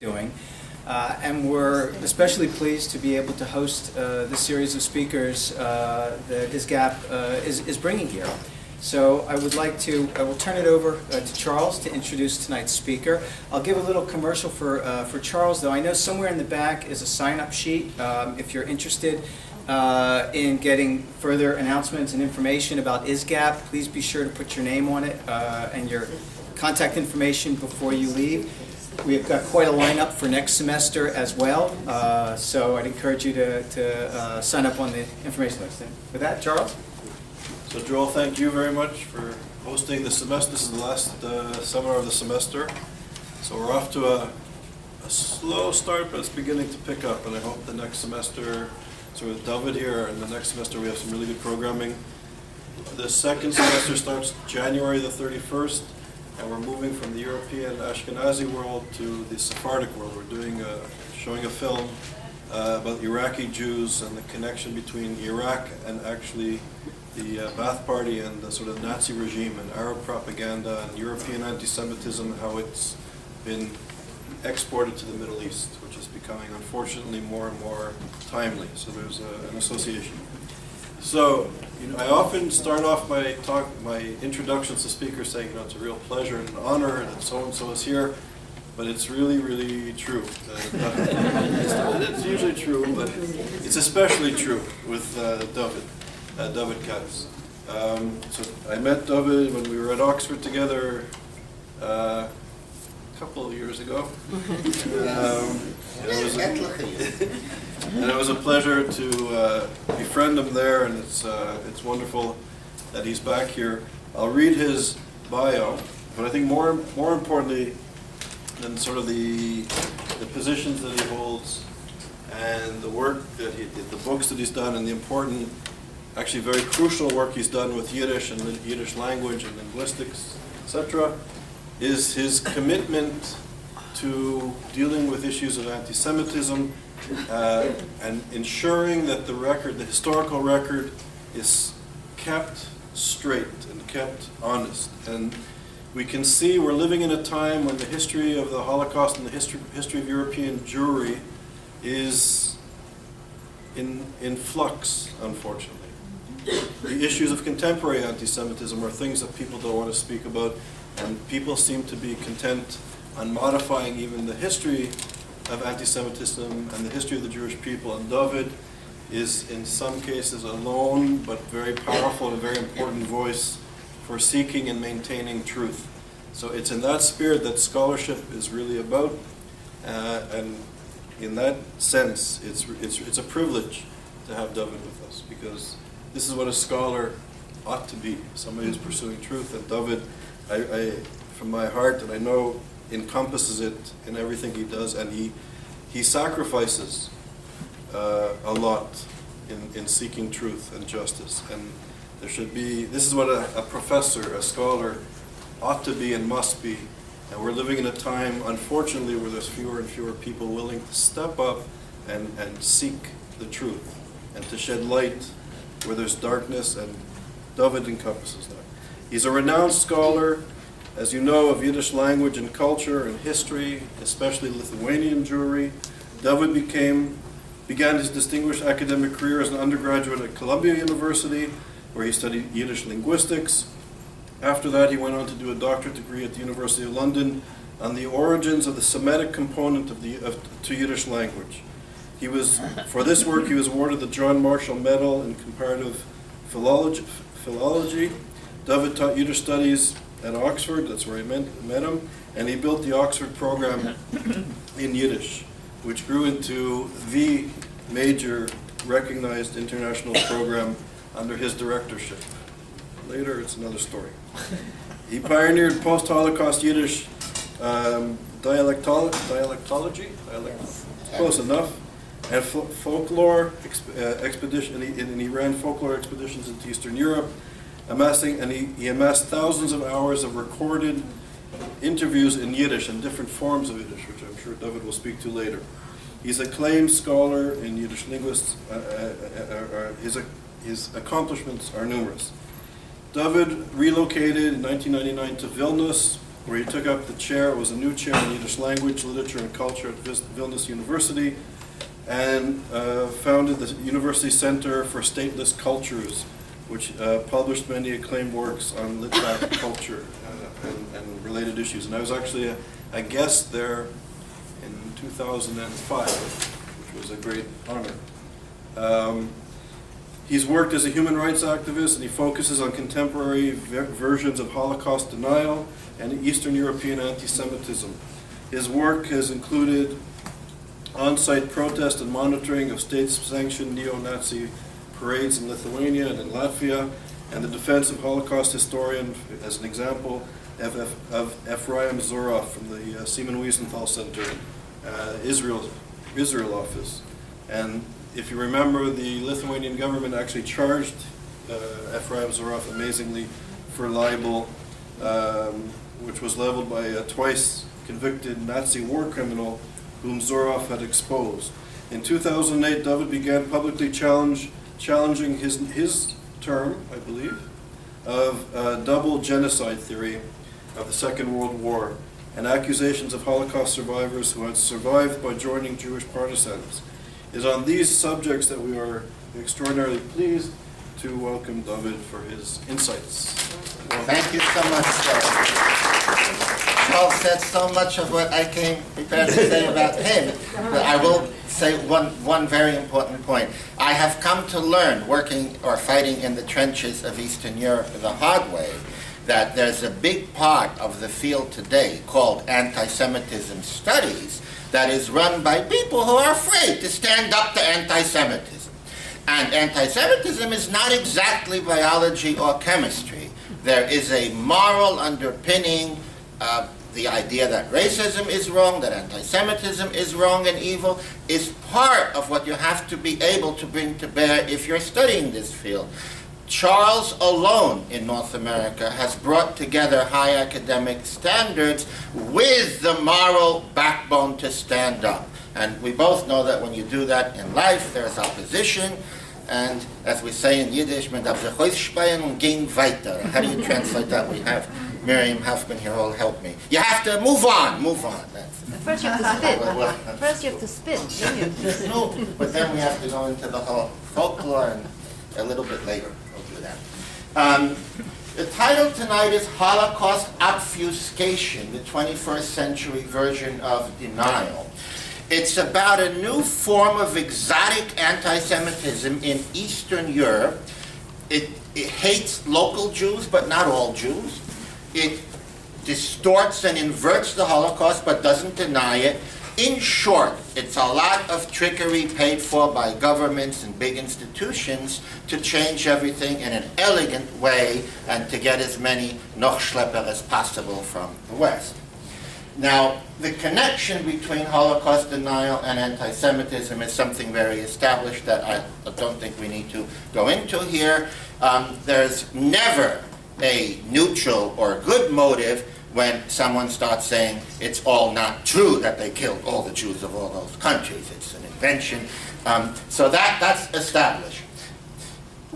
doing. And we're especially pleased to be able to host the series of speakers that ISGAP is bringing here. So I will turn it over to Charles to introduce tonight's speaker. I'll give a little commercial for Charles, though. I know somewhere in the back is a sign-up sheet. If you're interested in getting further announcements and information about ISGAP, please be sure to put your name on it and your contact information before you leave. We've got quite a lineup for next semester as well, so I'd encourage you to sign up on the information list. With that, Charles? So Joel, thank you very much for hosting the semester. This is the last seminar of the semester. So we're off to a slow start, but it's beginning to pick up, and I hope the next semester, so with Dovid here, and the next semester we have some really good programming. The second semester starts January the 31st. And we're moving from the European Ashkenazi world to the Sephardic world. We're doing showing a film about Iraqi Jews and the connection between Iraq and actually the Ba'ath Party and the sort of Nazi regime and Arab propaganda and European anti-Semitism, how it's been exported to the Middle East, which is becoming unfortunately more and more timely. So there's an association. So, I often start off my introductions to speakers saying, it's a real pleasure and an honor that so-and-so is here, but it's really, really true. It's usually true, but it's especially true with Dovid Katz. So I met Dovid when we were at Oxford together a couple of years ago. And it was a pleasure to befriend him there, and it's wonderful that he's back here. I'll read his bio, but I think more importantly than sort of the positions that he holds and the work that he did, the books that he's done, and the important, actually very crucial work he's done with Yiddish and the Yiddish language and linguistics, etc., is his commitment to dealing with issues of anti-Semitism and ensuring that the historical record is kept straight and kept honest. And we can see we're living in a time when the history of the Holocaust and the history of European Jewry is in flux, unfortunately. The issues of contemporary anti-Semitism are things that people don't want to speak about, and people seem to be content on modifying even the history of anti-Semitism and the history of the Jewish people. And Dovid is in some cases a lone but very powerful and a very important voice for seeking and maintaining truth. So it's in that spirit that scholarship is really about, and in that sense it's a privilege to have Dovid with us, because this is what a scholar ought to be, somebody who's pursuing truth. And Dovid, I from my heart, and I know encompasses it in everything he does, and he sacrifices a lot in seeking truth and justice. And there should be, this is what a professor, a scholar ought to be and must be. And we're living in a time, unfortunately, where there's fewer and fewer people willing to step up and seek the truth and to shed light where there's darkness, and Dovid encompasses that. He's a renowned scholar, as you know, of Yiddish language and culture and history, especially Lithuanian Jewry. Dovid began his distinguished academic career as an undergraduate at Columbia University, where he studied Yiddish linguistics. After that, he went on to do a doctorate degree at the University of London on the origins of the Semitic component to Yiddish language. For this work, he was awarded the John Marshall Medal in Comparative Philology. Dovid taught Yiddish studies at Oxford, that's where I met him, and he built the Oxford program in Yiddish, which grew into the major recognized international program under his directorship. Later, it's another story. He pioneered post-Holocaust Yiddish dialectology, close enough, and folklore expedition, and he ran folklore expeditions into Eastern Europe, he amassed thousands of hours of recorded interviews in Yiddish and different forms of Yiddish, which I'm sure Dovid will speak to later. He's a acclaimed scholar in Yiddish linguists. His accomplishments are numerous. Dovid relocated in 1999 to Vilnius, where he took up the chair. It was a new chair in Yiddish language, literature, and culture at Vilnius University, and founded the University Center for Stateless Cultures, which published many acclaimed works on Litvak culture and related issues. And I was actually a guest there in 2005, which was a great honor. He's worked as a human rights activist, and he focuses on contemporary versions of Holocaust denial and Eastern European anti-Semitism. His work has included on-site protest and monitoring of state-sanctioned neo-Nazi parades in Lithuania and in Latvia, and the defense of Holocaust historian, as an example, of Ephraim Zorov from the Simon Wiesenthal Center, Israel office. And if you remember, the Lithuanian government actually charged Ephraim Zorov, amazingly, for libel, which was leveled by a twice convicted Nazi war criminal whom Zorov had exposed. In 2008, Dovid began publicly challenging his term, I believe, of double genocide theory of the Second World War and accusations of Holocaust survivors who had survived by joining Jewish partisans. It is on these subjects that we are extraordinarily pleased to welcome Dovid for his insights. Thank you so much, Charles said so much of what I came prepared to say about him, but I will say one very important point. I have come to learn, working or fighting in the trenches of Eastern Europe the hard way, that there's a big part of the field today called anti-Semitism studies that is run by people who are afraid to stand up to anti-Semitism. And anti-Semitism is not exactly biology or chemistry. There is a moral underpinning of the idea that racism is wrong, that anti-Semitism is wrong and evil, is part of what you have to be able to bring to bear if you're studying this field. Charles alone in North America has brought together high academic standards with the moral backbone to stand up. And we both know that when you do that in life, there's opposition. And as we say in Yiddish, man darf sich ausspeien und gehen weiter. How do you translate that? We have Miriam Huffman here who will help me. You have to move on, move on. First you have to spin. First you have to spin, then you No, but then we have to go into the whole folklore and a little bit later. We'll do that. The title tonight is Holocaust Obfuscation, the 21st century version of denial. It's about a new form of exotic anti-Semitism in Eastern Europe. It hates local Jews, but not all Jews. It distorts and inverts the Holocaust, but doesn't deny it. In short, it's a lot of trickery paid for by governments and big institutions to change everything in an elegant way and to get as many Nochschlepper as possible from the West. Now, the connection between Holocaust denial and anti-Semitism is something very established that I don't think we need to go into here. There's never a neutral or good motive when someone starts saying it's all not true that they killed all the Jews of all those countries. It's an invention. So that's established.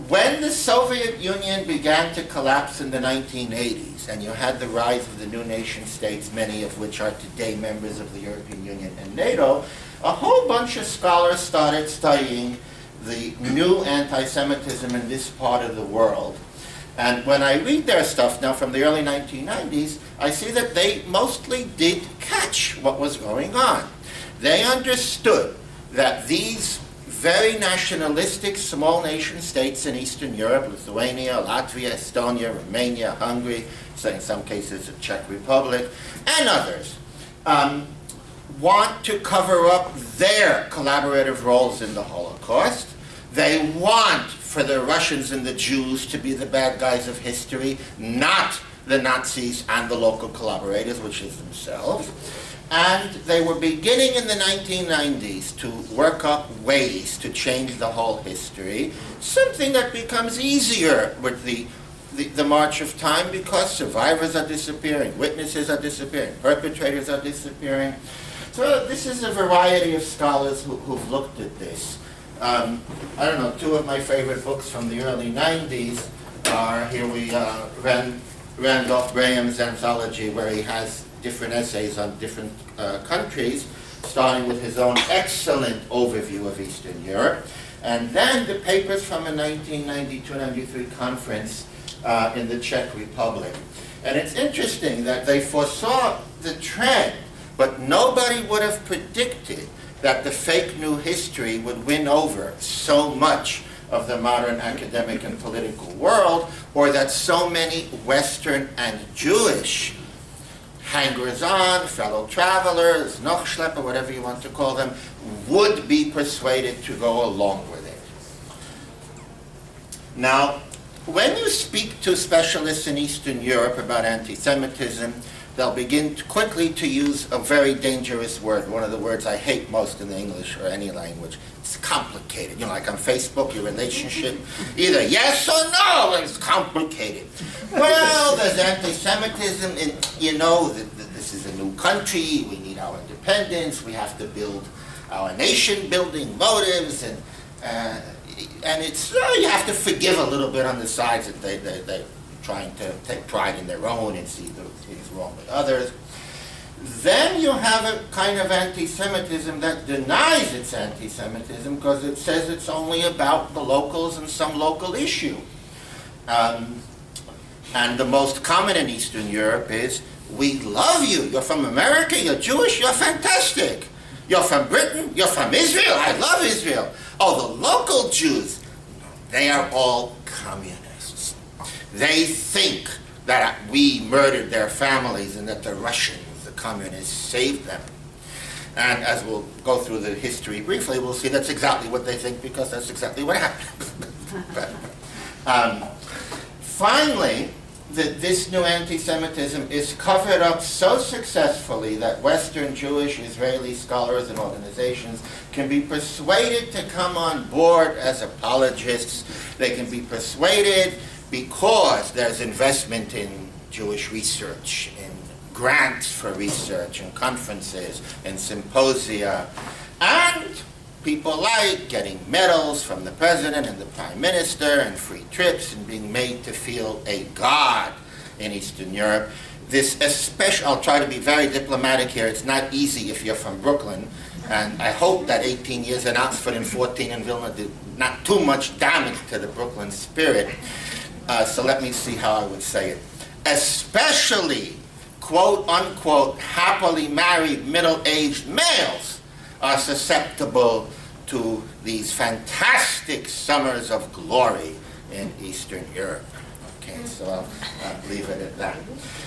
When the Soviet Union began to collapse in the 1980s, and you had the rise of the new nation states, many of which are today members of the European Union and NATO, a whole bunch of scholars started studying the new anti-Semitism in this part of the world. And when I read their stuff now from the early 1990s, I see that they mostly did catch what was going on. They understood that these very nationalistic small nation states in Eastern Europe, Lithuania, Latvia, Estonia, Romania, Hungary, so in some cases the Czech Republic, and others, want to cover up their collaborative roles in the Holocaust. They want for the Russians and the Jews to be the bad guys of history, not the Nazis and the local collaborators, which is themselves. And they were beginning in the 1990s to work up ways to change the whole history, something that becomes easier with the march of time because survivors are disappearing, witnesses are disappearing, perpetrators are disappearing. So this is a variety of scholars who've looked at this. I don't know, two of my favorite books from the early 90s are, here we read Randolph Graham's anthology, where he has different essays on different countries, starting with his own excellent overview of Eastern Europe, and then the papers from a 1992-93 conference in the Czech Republic. And it's interesting that they foresaw the trend, but nobody would have predicted that the fake new history would win over so much of the modern academic and political world, or that so many Western and Jewish hangers-on, fellow travelers, Nachschlepper, whatever you want to call them, would be persuaded to go along with it. Now, when you speak to specialists in Eastern Europe about anti-Semitism, they'll begin quickly to use a very dangerous word, one of the words I hate most in the English or any language. It's complicated. You know, like on Facebook, your relationship, either yes or no, it's complicated. Well, there's anti-Semitism, and you know that this is a new country, we need our independence, we have to build our nation-building motives, and it's, you have to forgive a little bit on the sides that they're trying to take pride in their own and see the things wrong with others. Then you have a kind of anti-Semitism that denies it's anti-Semitism because it says it's only about the locals and some local issue. And the most common in Eastern Europe is, we love you. You're from America, you're Jewish, you're fantastic. You're from Britain, you're from Israel, I love Israel. Oh, the local Jews, they are all communists. They think that we murdered their families and that the Russians, the communists, saved them. And as we'll go through the history briefly, we'll see that's exactly what they think, because that's exactly what happened. Finally, this new anti-Semitism is covered up so successfully that Western Jewish Israeli scholars and organizations can be persuaded to come on board as apologists. They can be persuaded because there's investment in Jewish research, in grants for research, and conferences, and symposia, and people like getting medals from the president and the prime minister, and free trips, and being made to feel a god in Eastern Europe. This especially, I'll try to be very diplomatic here, it's not easy if you're from Brooklyn, and I hope that 18 years in Oxford and 14 in Vilna did not too much damage to the Brooklyn spirit. So let me see how I would say it. Especially, quote unquote, happily married middle-aged males are susceptible to these fantastic summers of glory in Eastern Europe. Okay, so I'll leave it at that.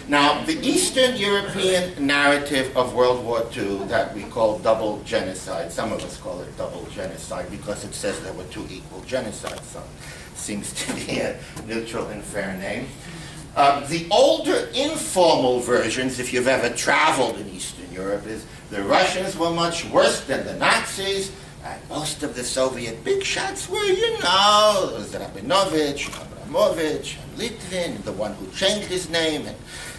Now, the Eastern European narrative of World War II that we call double genocide, some of us call it double genocide because it says there were two equal genocides, so it seems to be a neutral and fair name. The older informal versions, if you've ever traveled in Eastern Europe, is the Russians were much worse than the Nazis, and most of the Soviet big shots were, you know, Rabinovich, Abramovich, and Litvin, the one who changed his name,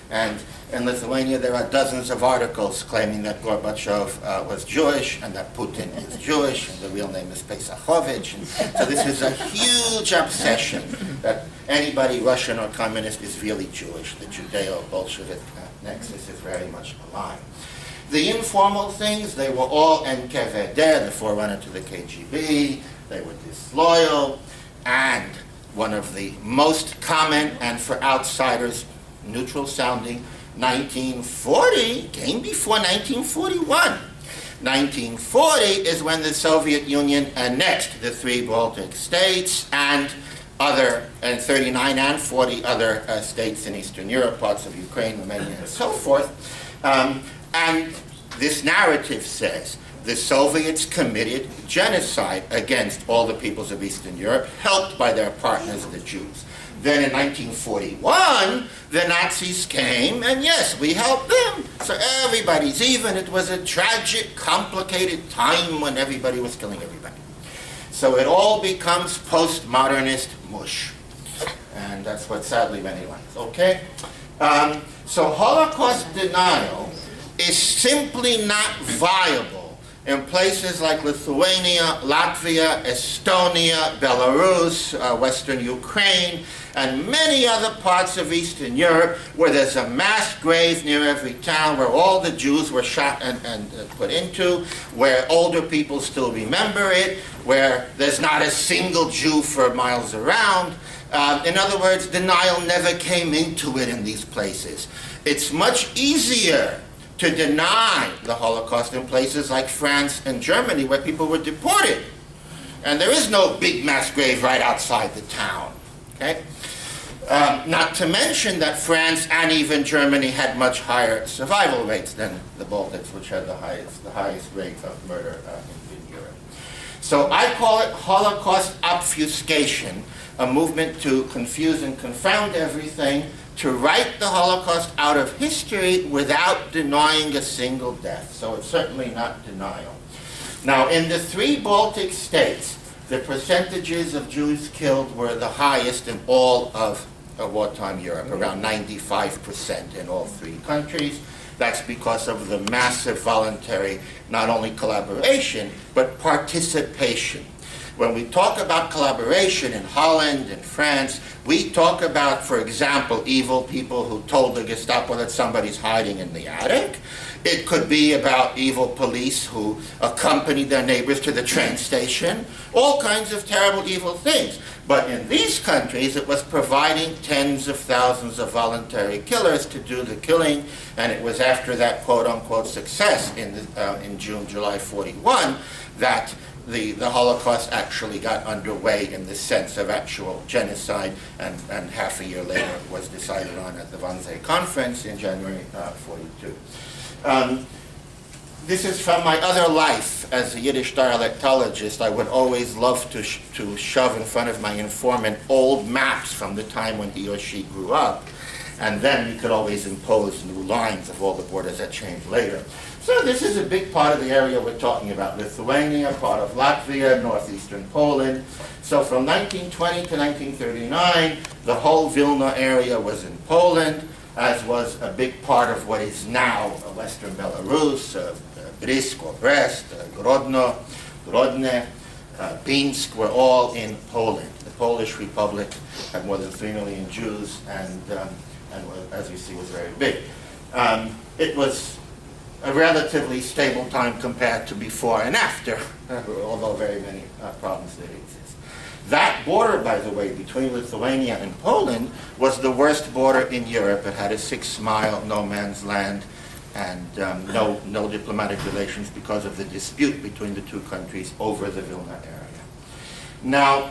and in Lithuania there are dozens of articles claiming that Gorbachev was Jewish, and that Putin is Jewish, and the real name is Pesachovich, and so this is a huge obsession that anybody Russian or communist is really Jewish. The Judeo-Bolshevik nexus is very much alive. The informal things, they were all NKVD, the forerunner to the KGB, they were disloyal, and one of the most common, and for outsiders, neutral sounding, 1940 came before 1941. 1940 is when the Soviet Union annexed the 3 Baltic states and 39 and 40 other states in Eastern Europe, parts of Ukraine, Romania, and so forth. And this narrative says the Soviets committed genocide against all the peoples of Eastern Europe, helped by their partners, the Jews. Then in 1941, the Nazis came, and yes, we helped them. So everybody's even. It was a tragic, complicated time when everybody was killing everybody. So it all becomes postmodernist mush. And that's what sadly many like, okay? So Holocaust denial is simply not viable in places like Lithuania, Latvia, Estonia, Belarus, Western Ukraine, and many other parts of Eastern Europe where there's a mass grave near every town where all the Jews were shot and put into, where older people still remember it, where there's not a single Jew for miles around. In other words, denial never came into it in these places. It's much easier to deny the Holocaust in places like France and Germany where people were deported. And there is no big mass grave right outside the town. Okay? Not to mention that France and even Germany had much higher survival rates than the Baltics, which had the highest rate of murder in Europe. So I call it Holocaust obfuscation, a movement to confuse and confound everything, to write the Holocaust out of history without denying a single death. So it's certainly not denial. Now, in the 3 Baltic states, the percentages of Jews killed were the highest in all of wartime Europe, around 95% in all 3 countries. That's because of the massive voluntary, not only collaboration, but participation. When we talk about collaboration in Holland and France, we talk about, for example, evil people who told the Gestapo that somebody's hiding in the attic. It could be about evil police who accompanied their neighbors to the train station. All kinds of terrible, evil things. But in these countries, it was providing tens of thousands of voluntary killers to do the killing, and it was after that quote-unquote success in June, July 41 that the Holocaust actually got underway in the sense of actual genocide, and half a year later it was decided on at the Wannsee Conference in January 42. This is from my other life as a Yiddish dialectologist. I would always love to shove in front of my informant old maps from the time when he or she grew up, and then you could always impose new lines of all the borders that changed later. So this is a big part of the area we're talking about. Lithuania, part of Latvia, northeastern Poland. So from 1920 to 1939, the whole Vilna area was in Poland, as was a big part of what is now western Belarus, Brisk or Brest, Grodno, Grodne, Pinsk were all in Poland. The Polish Republic had more than 3 million Jews and as you see, was very big. It was a relatively stable time compared to before and after, although very many problems did exist. That border, by the way, between Lithuania and Poland was the worst border in Europe. It had a 6-mile no man's land and no diplomatic relations because of the dispute between the 2 countries over the Vilna area. Now,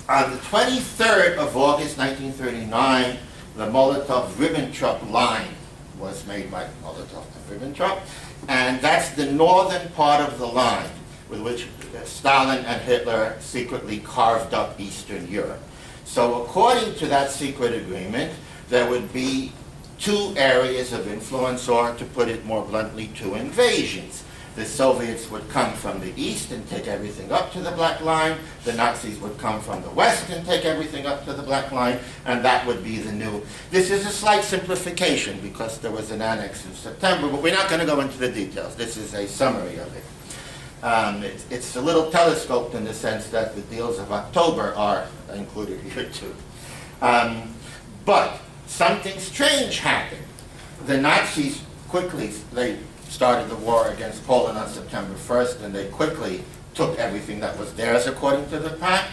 on the 23rd of August 1939, the Molotov-Ribbentrop line was made by Molotov and Ribbentrop, and that's the northern part of the line with which Stalin and Hitler secretly carved up Eastern Europe. So according to that secret agreement, there would be 2 areas of influence, or to put it more bluntly, 2 invasions. The Soviets would come from the east and take everything up to the Black Line. The Nazis would come from the west and take everything up to the Black Line, and that would be the new. This is a slight simplification because there was an annex in September, but we're not going to go into the details. This is a summary of it. It's a little telescoped in the sense that the deals of October are included here too. But something strange happened. The Nazis quickly, they started the war against Poland on September 1st, and they quickly took everything that was theirs according to the pact.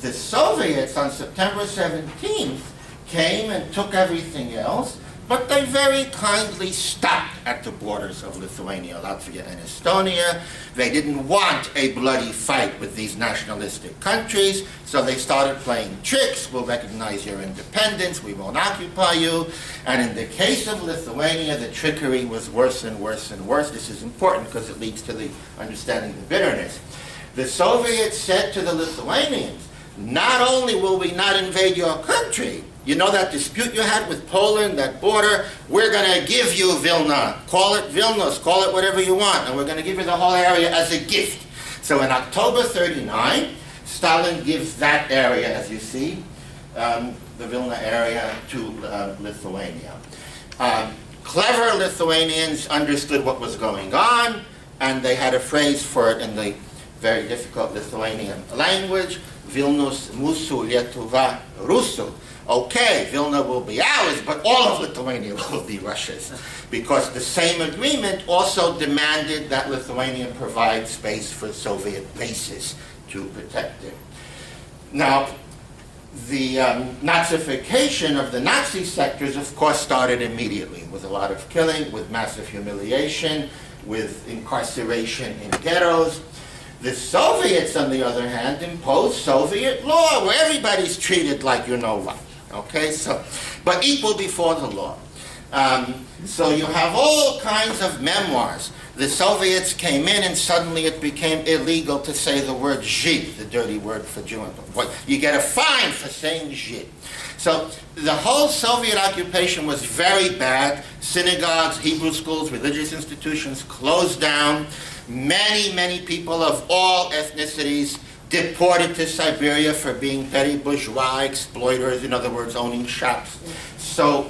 The Soviets on September 17th came and took everything else, but they very kindly stopped at the borders of Lithuania, Latvia, and Estonia. They didn't want a bloody fight with these nationalistic countries, so they started playing tricks. We'll recognize your independence, we won't occupy you. And in the case of Lithuania, the trickery was worse and worse and worse. This is important because it leads to the understanding the bitterness. The Soviets said to the Lithuanians, not only will we not invade your country, you know that dispute you had with Poland, that border, we're going to give you Vilna. Call it Vilnius, call it whatever you want, and we're going to give you the whole area as a gift. So in October 39, Stalin gives that area, as you see, the Vilna area to Lithuania. Clever Lithuanians understood what was going on. and they had a phrase for it in the very difficult Lithuanian language, Vilnius mūsų, Lietuva Rusų. Okay, Vilna will be ours, but all of Lithuania will be Russia's, because the same agreement also demanded that Lithuania provide space for Soviet bases to protect it. Now, the Nazification of the Nazi sectors, of course, started immediately with a lot of killing, with massive humiliation, with incarceration in ghettos. The Soviets, on the other hand, imposed Soviet law, where everybody's treated like you know what. Okay, so, but equal before the law. So you have all kinds of memoirs. The Soviets came in and suddenly it became illegal to say the word Žyd, the dirty word for Jew. You get a fine for saying Žyd. So the whole Soviet occupation was very bad. Synagogues, Hebrew schools, religious institutions closed down. Many, many people of all ethnicities deported to Siberia for being petty bourgeois exploiters, in other words, owning shops. So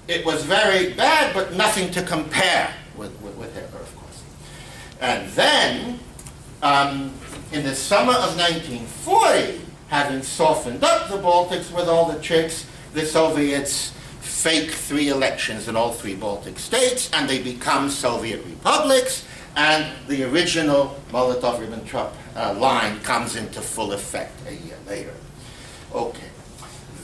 it was very bad, but nothing to compare with Hitler, of course. And then, in the summer of 1940, having softened up the Baltics with all the tricks, the Soviets fake 3 elections in all 3 Baltic states, and they become Soviet republics, and the original Molotov-Ribbentrop line comes into full effect a year later. Okay.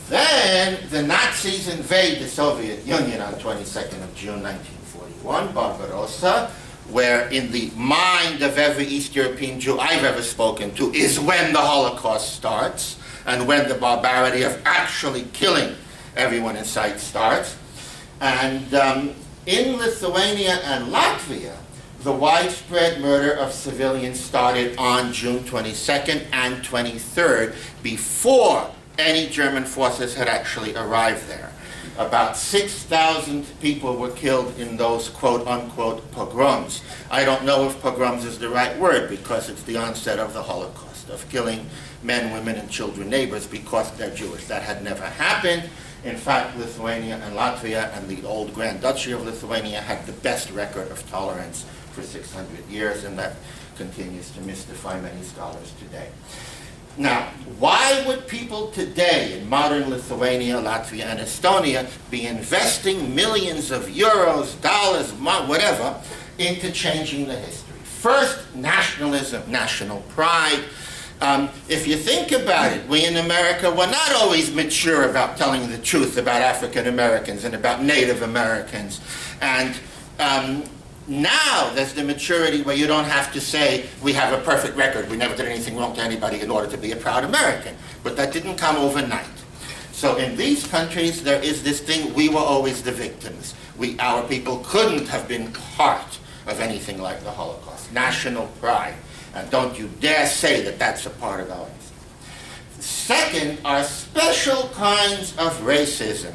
Then the Nazis invade the Soviet Union on 22nd of June 1941, Barbarossa, where in the mind of every East European Jew I've ever spoken to is when the Holocaust starts, and when the barbarity of actually killing everyone in sight starts. And in Lithuania and Latvia, the widespread murder of civilians started on June 22nd and 23rd, before any German forces had actually arrived there. About 6,000 people were killed in those quote-unquote pogroms. I don't know if pogroms is the right word, because it's the onset of the Holocaust, of killing men, women, and children, neighbors, because they're Jewish. That had never happened. In fact, Lithuania and Latvia and the old Grand Duchy of Lithuania had the best record of tolerance for 600 years, and that continues to mystify many scholars today. Now, why would people today in modern Lithuania, Latvia, and Estonia be investing millions of euros, dollars, whatever, into changing the history? First, nationalism, national pride. If you think about it, we in America were not always mature about telling the truth about African Americans and about Native Americans. And now there's the maturity where you don't have to say, we have a perfect record, we never did anything wrong to anybody in order to be a proud American. But that didn't come overnight. So in these countries, there is this thing, we were always the victims. Our people couldn't have been part of anything like the Holocaust. National pride. And don't you dare say that that's a part of our history. Second are special kinds of racism.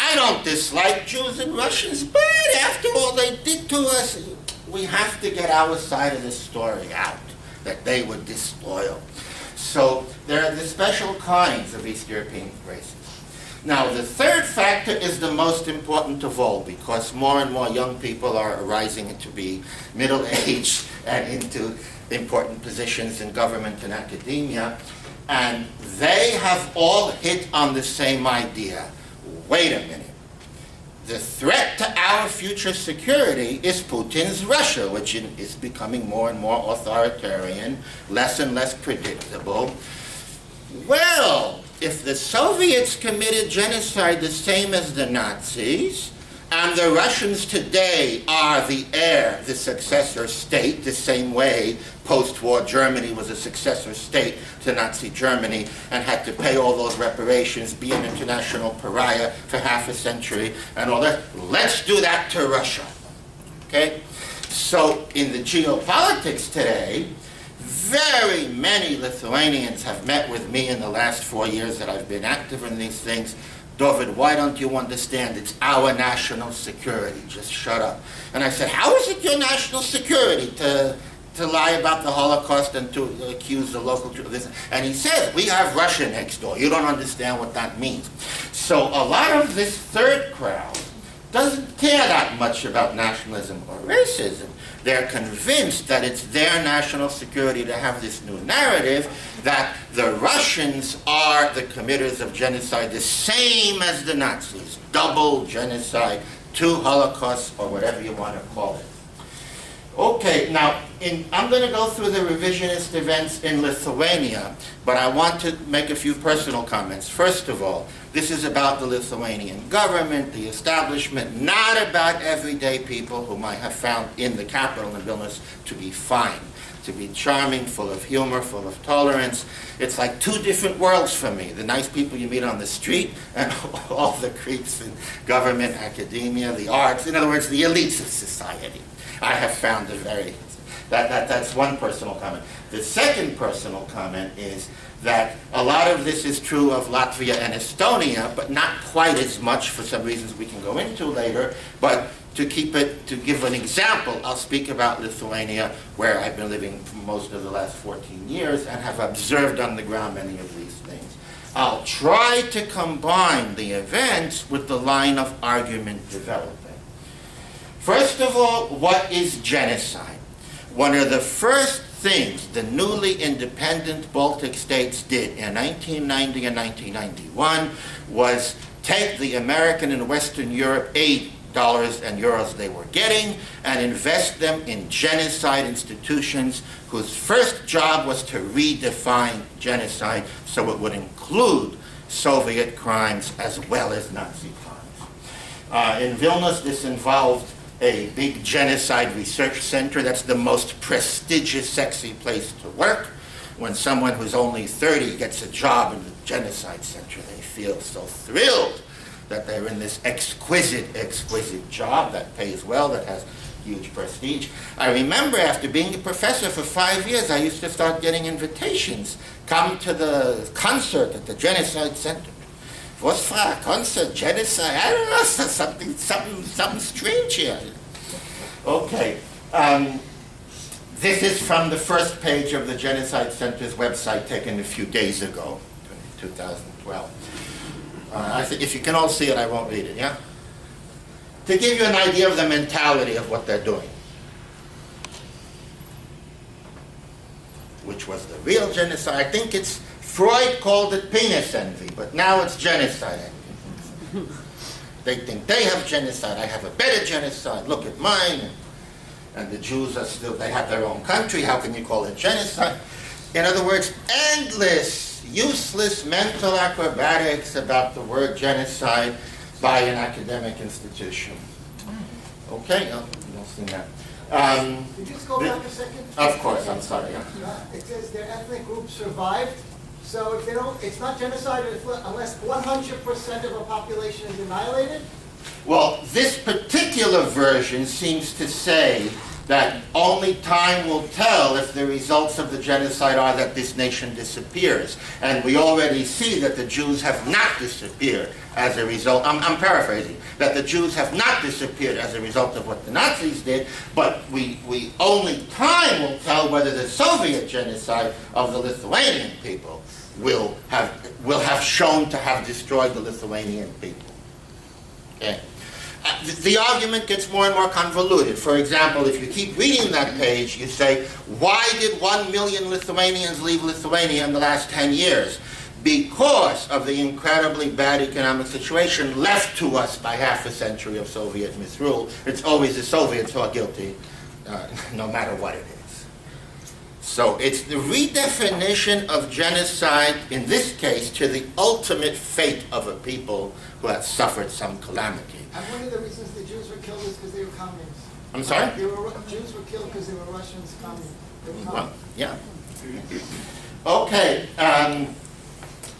I don't dislike Jews and Russians, but after all they did to us, we have to get our side of the story out, that they were disloyal. So there are the special kinds of East European racism. Now, the third factor is the most important of all, because more and more young people are arising to be middle-aged and into important positions in government and academia, and they have all hit on the same idea. Wait a minute. The threat to our future security is Putin's Russia, which is becoming more and more authoritarian, less and less predictable. Well, if the Soviets committed genocide the same as the Nazis, and the Russians today are the heir, the successor state, the same way post-war Germany was a successor state to Nazi Germany and had to pay all those reparations, be an international pariah for half a century and all that. Let's do that to Russia. Okay? So in the geopolitics today, very many Lithuanians have met with me in the last 4 years that I've been active in these things. Dovid, why don't you understand? It's our national security. Just shut up. And I said, how is it your national security to lie about the Holocaust and to accuse the local Jews of this? And he says, we have Russia next door. You don't understand what that means. So a lot of this third crowd doesn't care that much about nationalism or racism. They're convinced that it's their national security to have this new narrative that the Russians are the committers of genocide, the same as the Nazis. Double genocide, 2 Holocausts, or whatever you want to call it. Okay, now, I'm going to go through the revisionist events in Lithuania, but I want to make a few personal comments. First of all, this is about the Lithuanian government, the establishment, not about everyday people whom I have found in the capital in Vilnius to be fine, to be charming, full of humor, full of tolerance. It's like 2 different worlds for me. The nice people you meet on the street and all the creeps in government, academia, the arts, in other words, the elites of society. I have found that's one personal comment. The second personal comment is that a lot of this is true of Latvia and Estonia, but not quite as much for some reasons we can go into later. But to give an example, I'll speak about Lithuania, where I've been living for most of the last 14 years and have observed on the ground many of these things. I'll try to combine the events with the line of argument developing. First of all, what is genocide? One of the first things the newly independent Baltic states did in 1990 and 1991 was take the American and Western Europe aid dollars and euros they were getting and invest them in genocide institutions whose first job was to redefine genocide so it would include Soviet crimes as well as Nazi crimes. In Vilnius, this involved a big genocide research center. That's the most prestigious, sexy place to work. When someone who's only 30 gets a job in the genocide center, they feel so thrilled that they're in this exquisite job that pays well, that has huge prestige. I remember after being a professor for 5 years, I used to start getting invitations. Come to the concert at the genocide center. What's for a concert? Genocide? I don't know, something strange here. Okay. This is from the first page of the Genocide Center's website taken a few days ago, 2012. If you can all see it, I won't read it, yeah? To give you an idea of the mentality of what they're doing. Which was the real genocide. I think it's Freud called it penis envy, but now it's genocide envy. They think they have genocide, I have a better genocide, look at mine. And the Jews are still, they have their own country, how can you call it genocide? In other words, endless, useless mental acrobatics about the word genocide by an academic institution. Okay, you'll see that. Could you just go back a second? Of course, I'm sorry. It says their ethnic group survived. So if they don't, it's not genocide unless 100% of a population is annihilated? Well, this particular version seems to say that only time will tell if the results of the genocide are that this nation disappears. And we already see that the Jews have not disappeared as a result, I'm paraphrasing, that the Jews have not disappeared as a result of what the Nazis did, but we only time will tell whether the Soviet genocide of the Lithuanian people will have shown to have destroyed the Lithuanian people. Okay. The argument gets more and more convoluted. For example, if you keep reading that page, you say, why did 1 million Lithuanians leave Lithuania in the last 10 years? Because of the incredibly bad economic situation left to us by half a century of Soviet misrule. It's always the Soviets who are guilty, no matter what it is. So it's the redefinition of genocide, in this case, to the ultimate fate of a people who have suffered some calamity. And one of the reasons the Jews were killed is because they were communists. I'm sorry? Jews were killed because they were Russians communists. Well, yeah. Okay.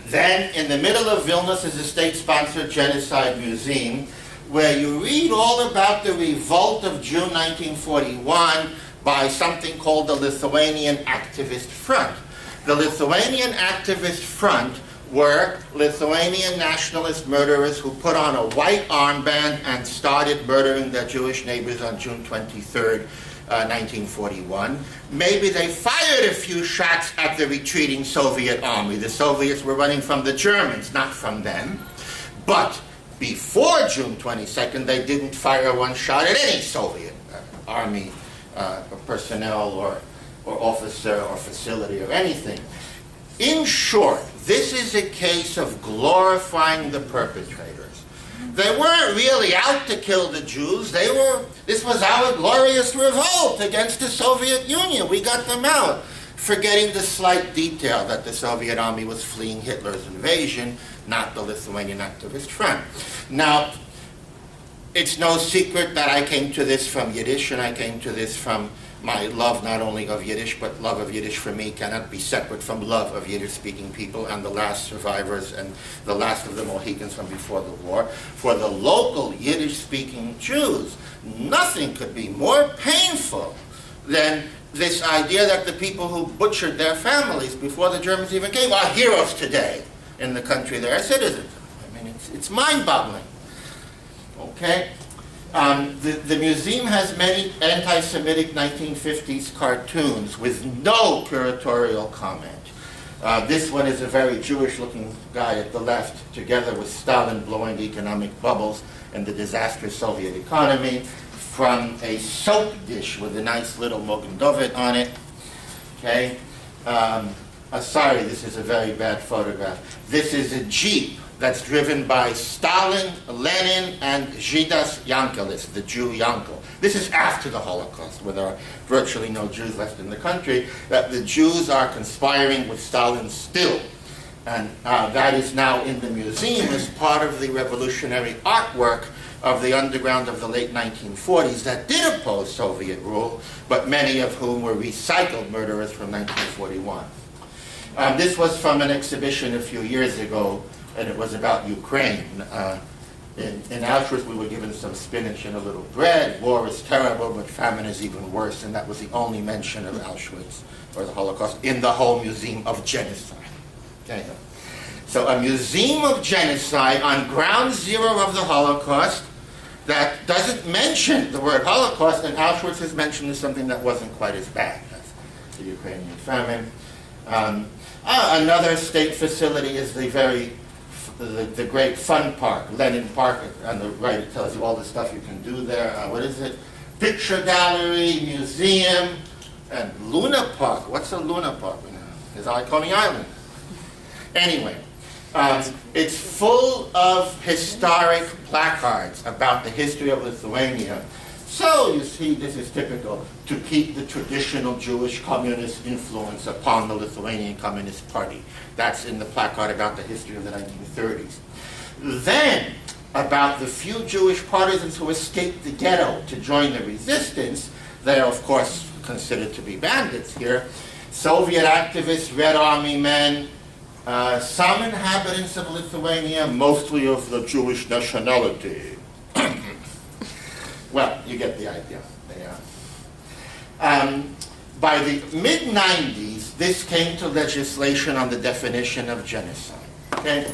Then, in the middle of Vilnius is a state-sponsored genocide museum where you read all about the revolt of June 1941 by something called the Lithuanian Activist Front. The Lithuanian Activist Front were Lithuanian nationalist murderers who put on a white armband and started murdering their Jewish neighbors on June 23rd, 1941. Maybe they fired a few shots at the retreating Soviet army. The Soviets were running from the Germans, not from them. But before June 22nd, they didn't fire one shot at any Soviet army personnel or officer or facility or anything. In short, this is a case of glorifying the perpetrators. They weren't really out to kill the Jews. This was our glorious revolt against the Soviet Union. We got them out, forgetting the slight detail that the Soviet army was fleeing Hitler's invasion, not the Lithuanian activist front. Now, it's no secret that I came to this from Yiddish, and I came to this from my love not only of Yiddish, but love of Yiddish for me cannot be separate from love of Yiddish-speaking people and the last survivors and the last of the Mohicans from before the war. For the local Yiddish-speaking Jews, nothing could be more painful than this idea that the people who butchered their families before the Germans even came are heroes today in the country they are citizens. I mean, it's mind-boggling. Okay? The museum has many anti-Semitic 1950s cartoons with no curatorial comment. This one is a very Jewish-looking guy at the left, together with Stalin blowing economic bubbles and the disastrous Soviet economy, from a soap dish with a nice little Mogen Dovid on it. Okay? Sorry, this is a very bad photograph. This is a Jeep that's driven by Stalin, Lenin, and Yiddishist Yankelis, the Jew Yankel. This is after the Holocaust, where there are virtually no Jews left in the country, that the Jews are conspiring with Stalin still. And that is now in the museum as part of the revolutionary artwork of the underground of the late 1940s that did oppose Soviet rule, but many of whom were recycled murderers from 1941. This was from an exhibition a few years ago, and it was about Ukraine. In Auschwitz, we were given some spinach and a little bread. War is terrible, but famine is even worse, and that was the only mention of Auschwitz or the Holocaust in the whole Museum of Genocide. Okay. So a museum of genocide on ground zero of the Holocaust that doesn't mention the word Holocaust, and Auschwitz is mentioned as something that wasn't quite as bad as the Ukrainian famine. Another state facility is the great fun park, Lenin Park. On the right, it tells you all the stuff you can do there. What is it? Picture gallery, museum, and Luna Park. What's a Luna Park? It's on Coney Island. Anyway, it's full of historic placards about the history of Lithuania. So, you see, this is typical to keep the traditional Jewish communist influence upon the Lithuanian Communist Party. That's in the placard about the history of the 1930s. Then, about the few Jewish partisans who escaped the ghetto to join the resistance, they are, of course, considered to be bandits here. Soviet activists, Red Army men, some inhabitants of Lithuania, mostly of the Jewish nationality. Well, you get the idea. By the mid-90s, this came to legislation on the definition of genocide. Okay?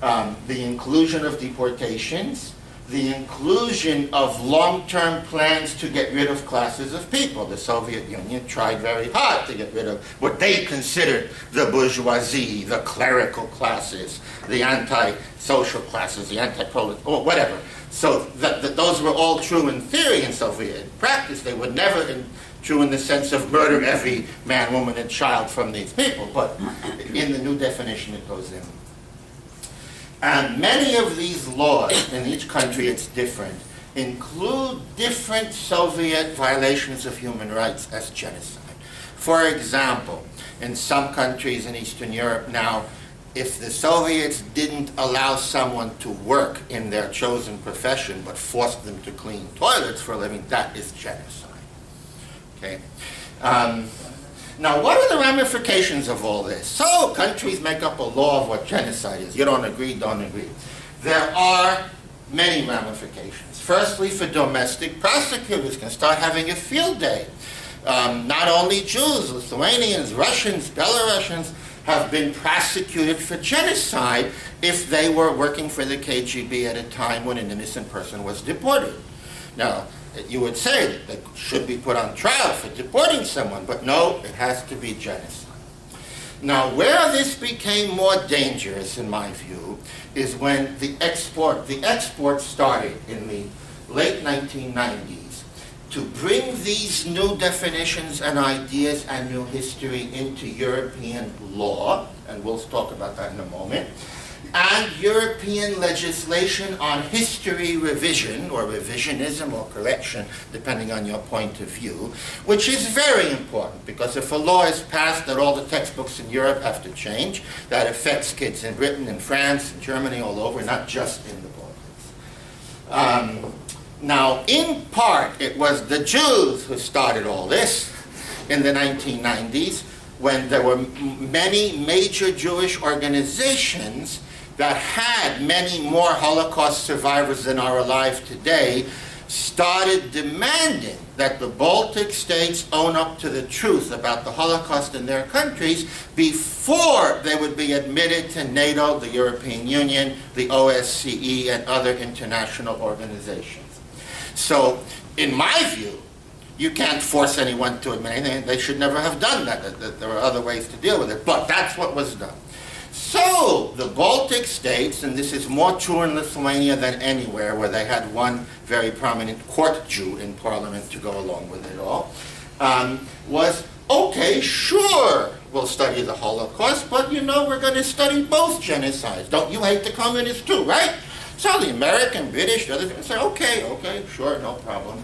The inclusion of deportations, the inclusion of long-term plans to get rid of classes of people. The Soviet Union tried very hard to get rid of what they considered the bourgeoisie, the clerical classes, the anti-social classes, the anti-proletariat, or whatever. So those were all true in theory in Soviet practice. They were never true in the sense of murder every man, woman, and child from these people. But in the new definition, it goes in. And many of these laws, in each country it's different, include different Soviet violations of human rights as genocide. For example, in some countries in Eastern Europe now, if the Soviets didn't allow someone to work in their chosen profession but forced them to clean toilets for a living, that is genocide. Okay? Now, what are the ramifications of all this? So, countries make up a law of what genocide is. You don't agree, don't agree. There are many ramifications. Firstly, for domestic prosecutors can start having a field day. Not only Jews, Lithuanians, Russians, Belarusians have been prosecuted for genocide if they were working for the KGB at a time when an innocent person was deported. Now, you would say that they should be put on trial for deporting someone, but no, it has to be genocide. Now, where this became more dangerous, in my view, is when the export started in the late 1990s to bring these new definitions and ideas and new history into European law, and we'll talk about that in a moment, and European legislation on history revision, or revisionism or correction, depending on your point of view, which is very important, because if a law is passed that all the textbooks in Europe have to change, that affects kids in Britain and France and Germany, all over, not just in the Balkans. Now, in part, it was the Jews who started all this in the 1990s, when there were many major Jewish organizations that had many more Holocaust survivors than are alive today, started demanding that the Baltic states own up to the truth about the Holocaust in their countries before they would be admitted to NATO, the European Union, the OSCE, and other international organizations. So, in my view, you can't force anyone to admit anything. They should never have done that. There are other ways to deal with it, but that's what was done. So, the Baltic states, and this is more true in Lithuania than anywhere, where they had one very prominent court Jew in parliament to go along with it all, was, okay, sure, we'll study the Holocaust, but you know, we're going to study both genocides. Don't you hate the communists too, right? So the American, British, the other things say, okay, sure, no problem.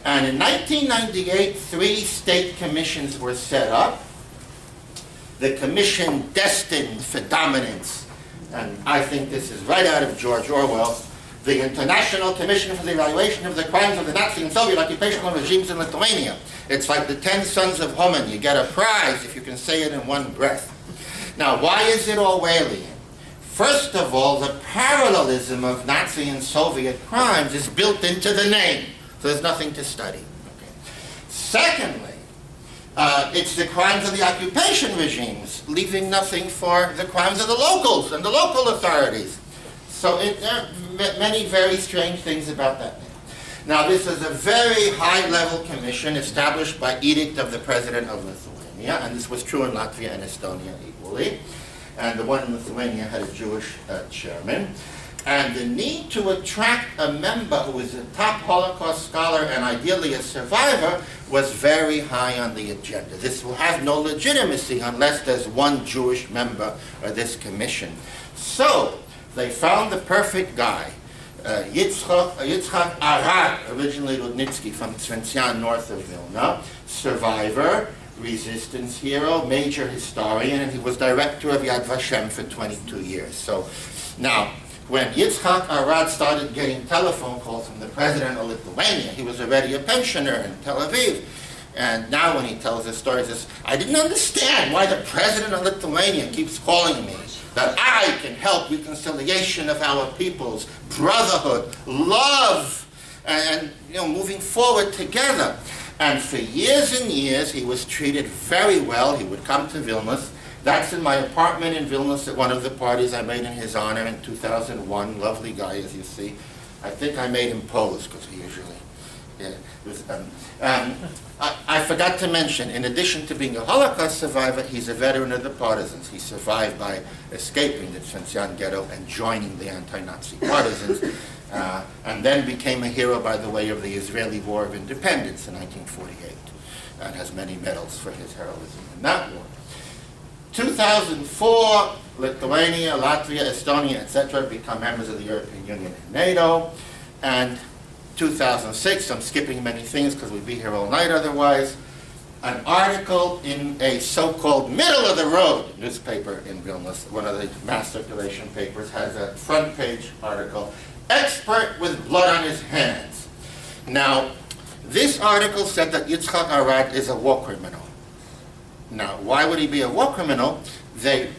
And in 1998, 3 state commissions were set up. The commission destined for dominance, and I think this is right out of George Orwell, the International Commission for the Evaluation of the Crimes of the Nazi and Soviet occupational regimes in Lithuania. It's like the 10 Sons of Homan. You get a prize if you can say it in one breath. Now, why is it Orwellian? First of all, the parallelism of Nazi and Soviet crimes is built into the name, so there's nothing to study. Okay. Secondly, it's the crimes of the occupation regimes, leaving nothing for the crimes of the locals and the local authorities. So there are many very strange things about that name. Now, this is a very high-level commission established by edict of the President of Lithuania, and this was true in Latvia and Estonia equally. And the one in Lithuania had a Jewish chairman. And the need to attract a member who was a top Holocaust scholar and ideally a survivor was very high on the agenda. This will have no legitimacy unless there's one Jewish member of this commission. So they found the perfect guy, Yitzhak Arad, originally Rudnitsky from Tzventsian, north of Vilna, survivor, resistance hero, major historian, and he was director of Yad Vashem for 22 years. So now, when Yitzhak Arad started getting telephone calls from the president of Lithuania, he was already a pensioner in Tel Aviv. And now when he tells his story, he says, I didn't understand why the president of Lithuania keeps calling me, that I can help reconciliation of our peoples, brotherhood, love, and moving forward together. And for years and years, he was treated very well. He would come to Vilnius. That's in my apartment in Vilnius at one of the parties I made in his honor in 2001. Lovely guy, as you see. I think I made him pose, because he usually... I forgot to mention, in addition to being a Holocaust survivor, he's a veteran of the partisans. He survived by escaping the Tzventsian ghetto and joining the anti-Nazi partisans, and then became a hero by the way of the Israeli War of Independence in 1948, and has many medals for his heroism in that war. 2004, Lithuania, Latvia, Estonia, etc. become members of the European Union and NATO, and 2006, I'm skipping many things because we'd be here all night otherwise, an article in a so-called middle-of-the-road newspaper in Vilnius, one of the mass circulation papers, has a front-page article, Expert with Blood on His Hands. Now, this article said that Yitzhak Arad is a war criminal. Now, why would he be a war criminal? They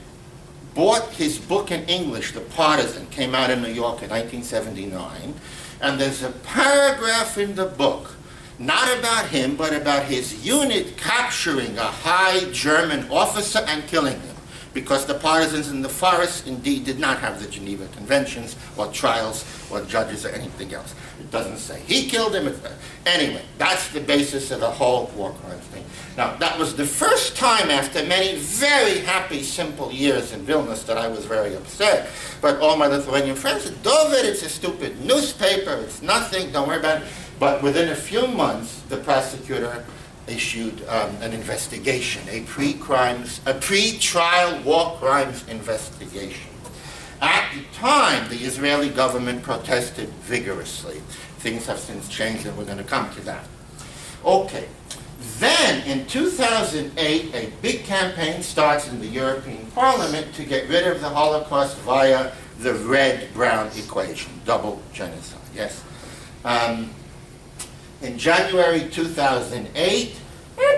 bought his book in English, The Partisan, came out in New York in 1979, and there's a paragraph in the book, not about him, but about his unit capturing a high German officer and killing him. because the partisans in the forest indeed did not have the Geneva Conventions or trials or judges or anything else. It doesn't say he killed him. Anyway, that's the basis of the whole war crimes thing. Now, that was the first time after many very happy, simple years in Vilnius that I was very upset. But all my Lithuanian friends said, Dovid, it's a stupid newspaper, it's nothing, don't worry about it. But within a few months, the prosecutor issued an investigation, a pre-trial war crimes investigation. At the time, the Israeli government protested vigorously. Things have since changed, and we're going to come to that. Okay. Then, in 2008, a big campaign starts in the European Parliament to get rid of the Holocaust via the red-brown equation, double genocide, yes? In January 2008,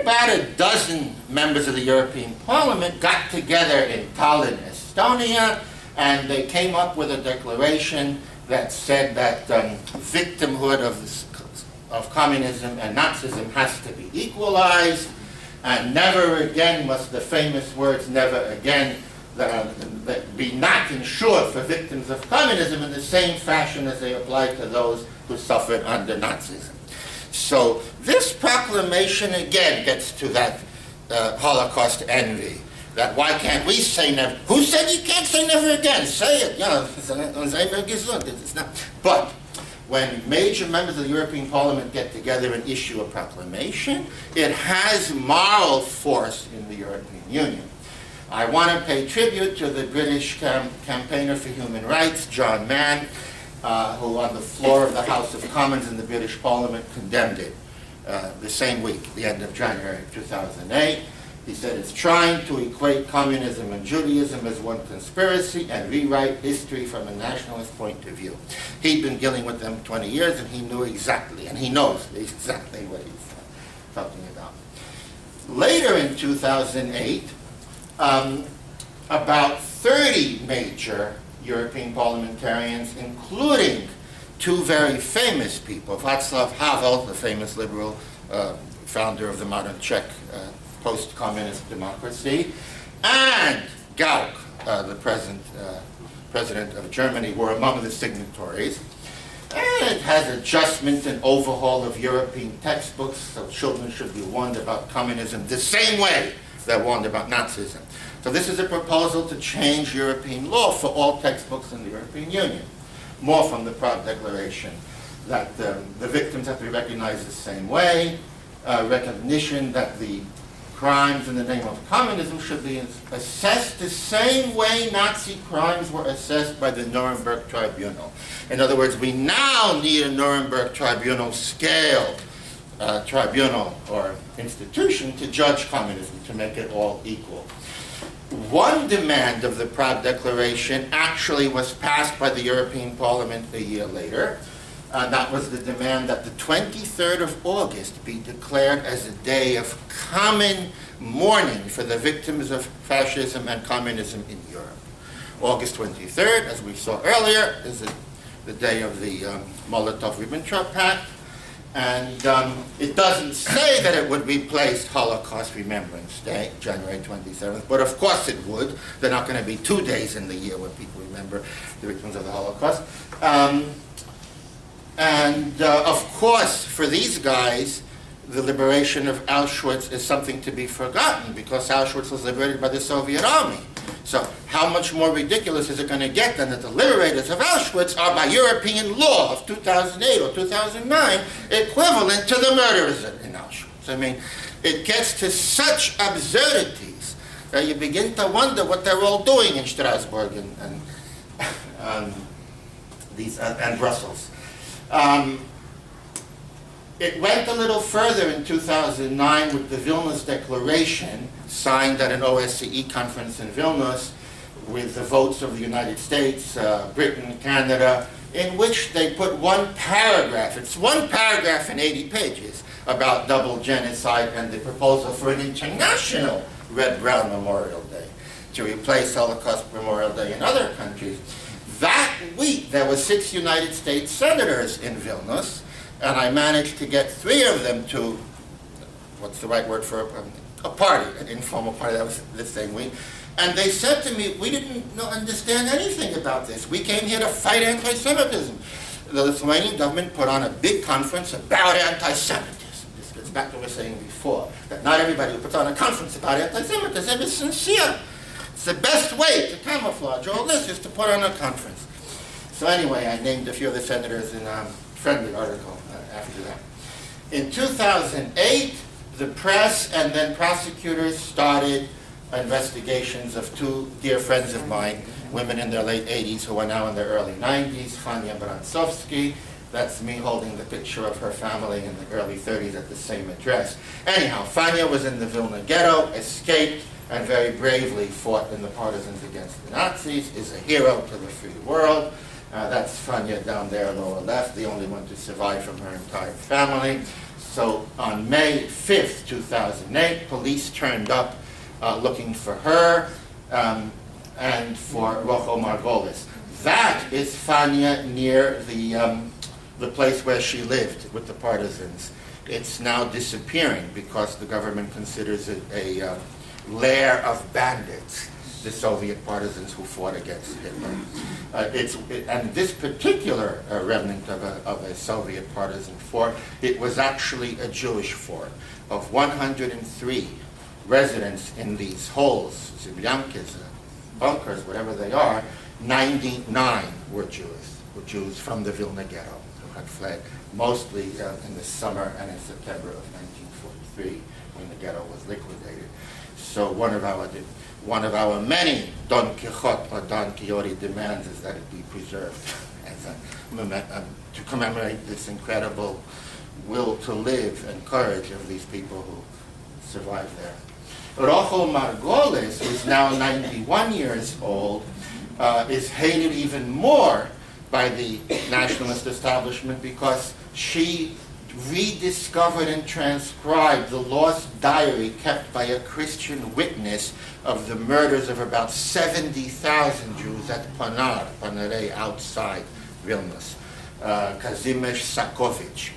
about a dozen members of the European Parliament got together in Tallinn, Estonia, and they came up with a declaration that said that victimhood of communism and Nazism has to be equalized, and never again must the famous words, never again, be not insured for victims of communism in the same fashion as they apply to those who suffered under Nazism. So this proclamation again gets to that Holocaust envy. That why can't we say never? Who said you can't say never again? Say it. It's not. But when major members of the European Parliament get together and issue a proclamation, it has moral force in the European Union. I want to pay tribute to the British campaigner for human rights, John Mann, who on the floor of the House of Commons in the British Parliament condemned it the same week, the end of January 2008. He said it's trying to equate communism and Judaism as one conspiracy and rewrite history from a nationalist point of view. He'd been dealing with them 20 years and he knew exactly, and he knows exactly what he's talking about. Later in 2008, about 30 major European parliamentarians, including two very famous people, Václav Havel, the famous liberal founder of the modern Czech post-communist democracy, and Gauck, the president of Germany, were among the signatories. And it has adjustment and overhaul of European textbooks, so children should be warned about communism the same way they're warned about Nazism. So this is a proposal to change European law for all textbooks in the European Union. More from the Prague Declaration, that the victims have to be recognized the same way, recognition that the crimes in the name of communism should be assessed the same way Nazi crimes were assessed by the Nuremberg Tribunal. In other words, we now need a Nuremberg Tribunal scale tribunal or institution to judge communism, to make it all equal. One demand of the Prague Declaration actually was passed by the European Parliament a year later. That was the demand that the 23rd of August be declared as a day of common mourning for the victims of fascism and communism in Europe. August 23rd, as we saw earlier, is the day of the Molotov-Ribbentrop Pact. And it doesn't say that it would replace Holocaust Remembrance Day, January 27th, but of course it would. There are not going to be 2 days in the year when people remember the victims of the Holocaust. Of course, for these guys, the liberation of Auschwitz is something to be forgotten because Auschwitz was liberated by the Soviet army. So how much more ridiculous is it going to get than that the liberators of Auschwitz are, by European law of 2008 or 2009, equivalent to the murderers in Auschwitz? I mean, it gets to such absurdities that you begin to wonder what they're all doing in Strasbourg and Brussels. It went a little further in 2009 with the Vilnius Declaration, signed at an OSCE conference in Vilnius with the votes of the United States, Britain, Canada, in which they put one paragraph, it's one paragraph in 80 pages, about double genocide and the proposal for an international Red-Brown Memorial Day to replace Holocaust Memorial Day in other countries. That week, there were 6 United States senators in Vilnius, and I managed to get 3 of them to, what's the right word for a party, an informal party, that was the same week. And they said to me, we didn't understand anything about this. We came here to fight anti-Semitism. The Lithuanian government put on a big conference about anti-Semitism. This gets back to what I was saying before, that not everybody who puts on a conference about anti-Semitism is sincere. It's the best way to camouflage all this is to put on a conference. So anyway, I named a few of the senators in a friendly article after that. In 2008, the press and then prosecutors started investigations of two dear friends of mine, women in their late 80s who are now in their early 90s, Fania Brantsovsky. That's me holding the picture of her family in the early 30s at the same address. Anyhow, Fania was in the Vilna ghetto, escaped, and very bravely fought in the partisans against the Nazis, is a hero to the free world. That's Fania down there, lower left, the only one to survive from her entire family. So on May 5th, 2008, police turned up looking for her and for Rojo Margolis. That is Fania near the place where she lived with the partisans. It's now disappearing because the government considers it a lair of bandits, the Soviet partisans who fought against Hitler. And this particular remnant of a Soviet partisan fort, it was actually a Jewish fort. Of 103 residents in these holes, Zimyankas, bunkers, whatever they are, 99 were Jews from the Vilna ghetto who had fled, mostly in the summer and in September of 1943 when the ghetto was liquidated. So one of our many Don Quixote or Don Quixote demands is that it be preserved as to commemorate this incredible will to live and courage of these people who survived there. Rojo Margolis, who is now 91 years old, is hated even more by the nationalist establishment because she rediscovered and transcribed the lost diary kept by a Christian witness of the murders of about 70,000 Jews at Panare outside Vilnius. Kazimierz Sakovich,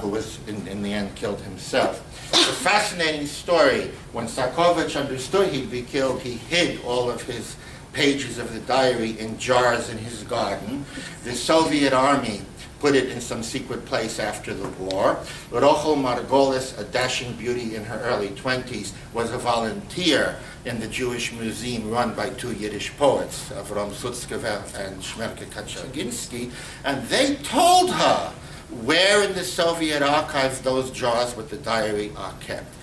who was in the end killed himself. It's a fascinating story. When Sakovich understood he'd be killed, he hid all of his pages of the diary in jars in his garden. The Soviet army put it in some secret place after the war. Rojo Margolis, a dashing beauty in her early 20s, was a volunteer in the Jewish museum run by two Yiddish poets, Avram Sutzkever and Shmerke Kaczerginsky, and they told her where in the Soviet archives those jars with the diary are kept.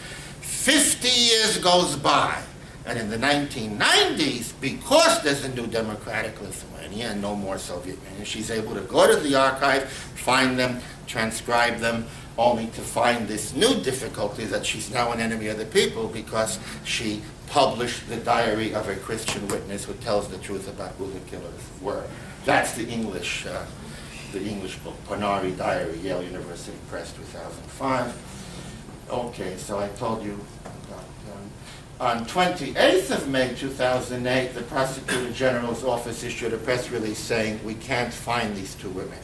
50 years goes by, and in the 1990s, because there's a new democratic Lithuania and no more Soviet Union, she's able to go to the archive, find them, transcribe them, only to find this new difficulty that she's now an enemy of the people because she published the diary of a Christian witness who tells the truth about who the killers were. That's the English book, Panari Diary, Yale University Press, 2005. Okay, so I told you. On 28th of May 2008, the Prosecutor General's office issued a press release saying, we can't find these two women.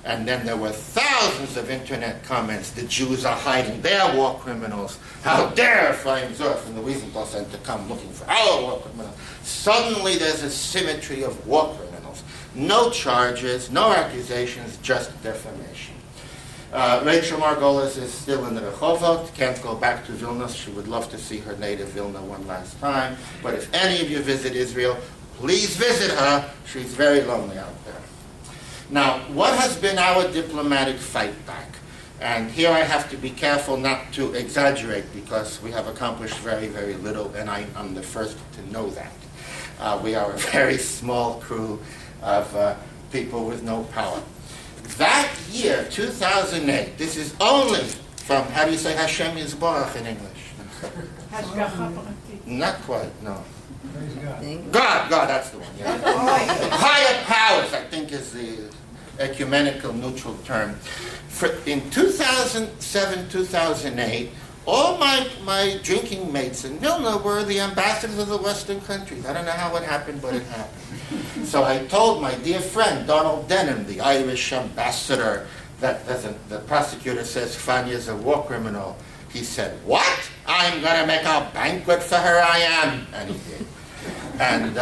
And then there were thousands of internet comments, the Jews are hiding, they're war criminals. How dare Chaim Zorf and the Wiesenthal Center come looking for our war criminals. Suddenly there's a symmetry of war criminals. No charges, no accusations, just defamation. Rachel Margolis is still in the Rehovot, can't go back to Vilnius. She would love to see her native Vilna one last time. But if any of you visit Israel, please visit her. She's very lonely out there. Now, what has been our diplomatic fight back? And here I have to be careful not to exaggerate because we have accomplished very, very little, and I'm the first to know that. We are a very small crew of people with no power. That year, 2008, this is only from, how do you say Hashem Yisborach in English? Not quite, no. God, that's the one, yeah. Higher powers, I think, is the ecumenical neutral term. In 2007, 2008, all my drinking mates in Vilna were the ambassadors of the Western countries. I don't know how it happened, but it happened. So I told my dear friend, Donald Denham, the Irish ambassador, that the prosecutor says Fanya's a war criminal. He said, what? I'm going to make a banquet for her, I am. And he did. And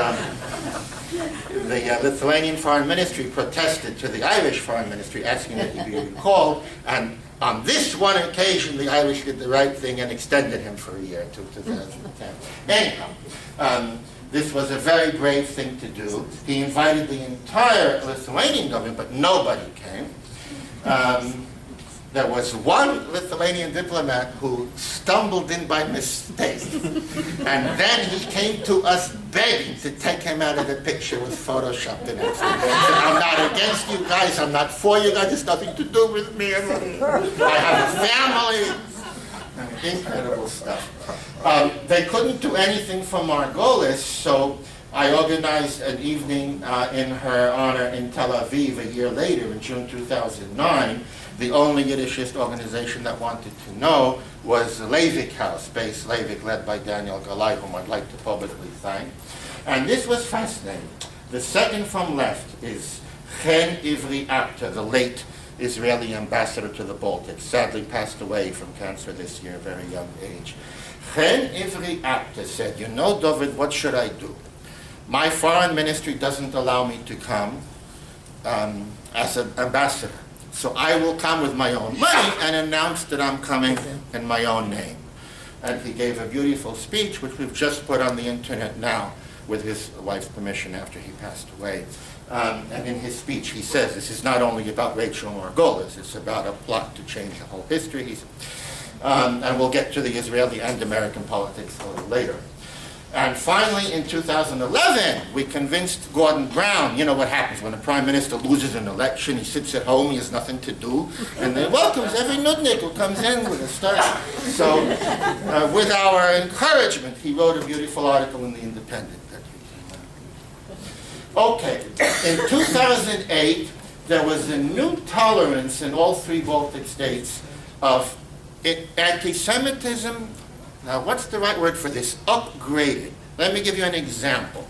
the Lithuanian Foreign Ministry protested to the Irish Foreign Ministry, asking that he be recalled. And on this one occasion, the Irish did the right thing and extended him for a year to 2010. Anyhow, this was a very brave thing to do. He invited the entire Lithuanian government, but nobody came. There was one Lithuanian diplomat who stumbled in by mistake. And then he came to us begging to take him out of the picture with Photoshopped in it. He said, I'm not against you guys, I'm not for you guys, it's nothing to do with me. I have a family. Incredible stuff. They couldn't do anything for Margolis, so I organized an evening in her honor in Tel Aviv a year later, in June 2009. The only Yiddishist organization that wanted to know was the Leivik House, Base Leivik, led by Daniel Galai, whom I'd like to publicly thank. And this was fascinating. The second from left is Chen Ivri Apta, the late Israeli ambassador to the Baltic, sadly passed away from cancer this year, very young age. Chen Ivri Apta said, you know, Dovid, what should I do? My foreign ministry doesn't allow me to come as an ambassador. So I will come with my own money and announce that I'm coming in my own name. And he gave a beautiful speech, which we've just put on the internet now with his wife's permission after he passed away. And in his speech, he says, this is not only about Rachel Margolis, it's about a plot to change the whole history. And we'll get to the Israeli and American politics a little later. And finally, in 2011, we convinced Gordon Brown. You know what happens when a prime minister loses an election, he sits at home, he has nothing to do, and they welcomes every nudnik who comes in with a start. So, with our encouragement, he wrote a beautiful article in The Independent. Okay, in 2008, there was a new tolerance in all three Baltic states of anti-Semitism. Now, what's the right word for this? Upgraded. Let me give you an example.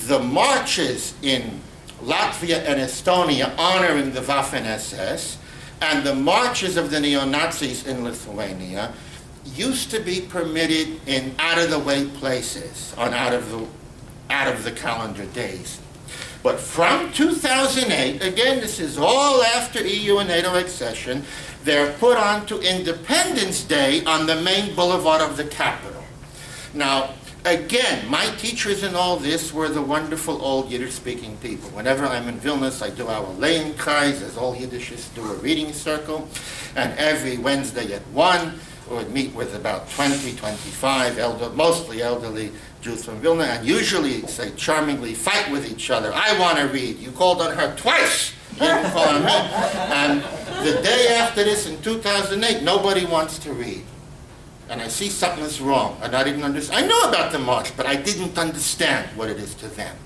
The marches in Latvia and Estonia honoring the Waffen-SS and the marches of the neo-Nazis in Lithuania used to be permitted in out-of-the-way places on out of the calendar days. But from 2008, again, this is all after EU and NATO accession, they're put on to Independence Day on the main boulevard of the capital. Now, again, my teachers in all this were the wonderful old Yiddish-speaking people. Whenever I'm in Vilnius, I do our Lehenkreis, as all Yiddishists do, a reading circle. And every Wednesday at 1, we would meet with about 20, 25, mostly elderly Jews from Vilna, and usually, say, charmingly fight with each other. I want to read. You called on her twice. You didn't call on me. And the day after this, in 2008, nobody wants to read. And I see something's wrong, and I didn't understand. I know about the march, but I didn't understand what it is to them.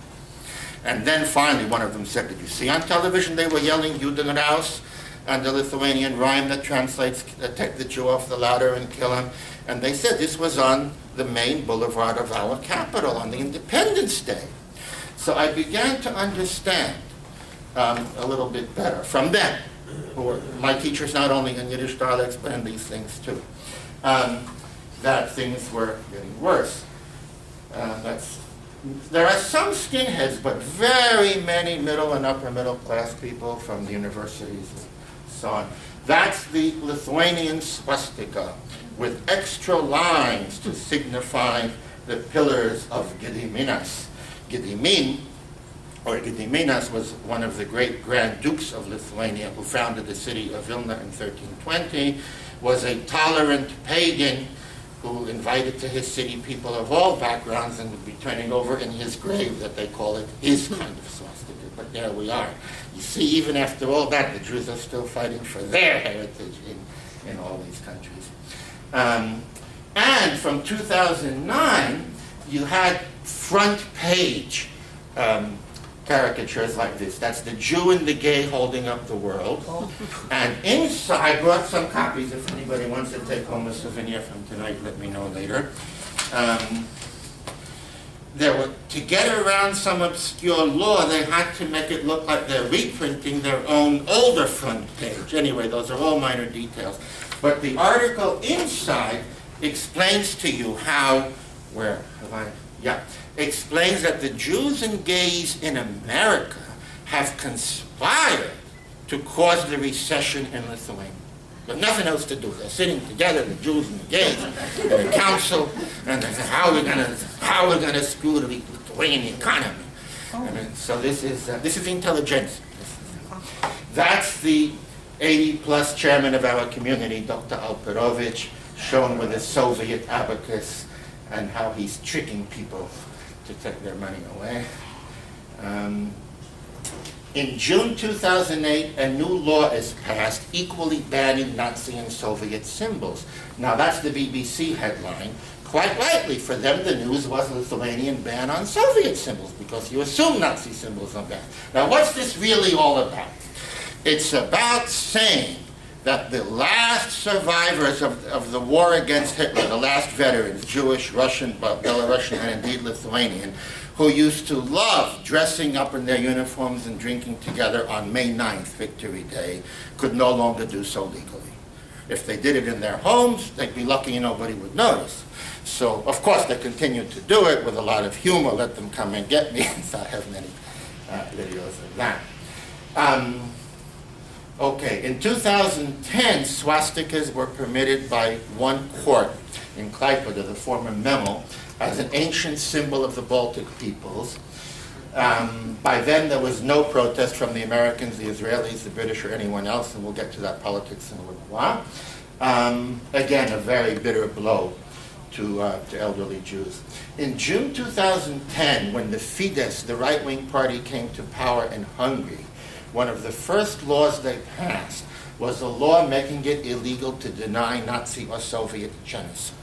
And then finally, one of them said, did you see on television they were yelling Juden raus, and the Lithuanian rhyme that translates, take the Jew off the ladder and kill him. And they said this was on the main boulevard of our capital on the Independence Day. So I began to understand a little bit better from them, who were my teachers not only in Yiddish dialects, but in these things too, that things were getting worse. There are some skinheads, but very many middle and upper middle class people from the universities and so on. That's the Lithuanian swastika with extra lines to signify the pillars of Gediminas. Gediminas was one of the great Grand Dukes of Lithuania who founded the city of Vilna in 1320, was a tolerant pagan who invited to his city people of all backgrounds and would be turning over in his grave that they call it his kind of swastika. But there we are. You see, even after all that, the Jews are still fighting for their heritage in all these countries. And from 2009, you had front page caricatures like this. That's the Jew and the gay holding up the world. And inside, I brought some copies. If anybody wants to take home a souvenir from tonight, let me know later. To get around some obscure law, they had to make it look like they're reprinting their own older front page. Anyway, those are all minor details. But the article inside explains to you how, explains that the Jews and gays in America have conspired to cause the recession in Lithuania. There's nothing else to do. They're sitting together, the Jews and the gays, in a council, and they say, how are we gonna screw the Lithuanian economy? So this is intelligence. That's the 80-plus chairman of our community, Dr. Alperovich, shown with a Soviet abacus and how he's tricking people to take their money away. In June 2008, a new law is passed equally banning Nazi and Soviet symbols. Now that's the BBC headline. Quite rightly, for them the news was a Lithuanian ban on Soviet symbols because you assume Nazi symbols are banned. Now what's this really all about? It's about saying that the last survivors of the war against Hitler, the last veterans, Jewish, Russian, Belarusian, and indeed Lithuanian, who used to love dressing up in their uniforms and drinking together on May 9th, Victory Day, could no longer do so legally. If they did it in their homes, they'd be lucky nobody would notice. So, of course, they continued to do it with a lot of humor. Let them come and get me, so I have many videos of that. Okay, in 2010, swastikas were permitted by one court in Klaipėda, the former Memel, as an ancient symbol of the Baltic peoples. By then, there was no protest from the Americans, the Israelis, the British, or anyone else, and we'll get to that politics in a little while. Again, a very bitter blow to elderly Jews. In June 2010, when the Fidesz, the right-wing party, came to power in Hungary, one of the first laws they passed was a law making it illegal to deny Nazi or Soviet genocide.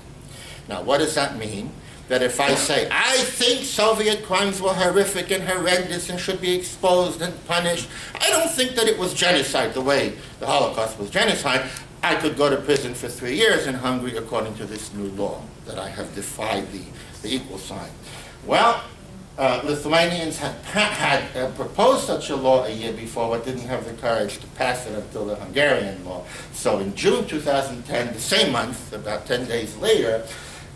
Now, what does that mean? That if I say, I think Soviet crimes were horrific and horrendous and should be exposed and punished, I don't think that it was genocide the way the Holocaust was genocide, I could go to prison for 3 years in Hungary according to this new law, that I have defied the equal sign. Well, Lithuanians had proposed such a law a year before, but didn't have the courage to pass it until the Hungarian law. So in June 2010, the same month, about 10 days later,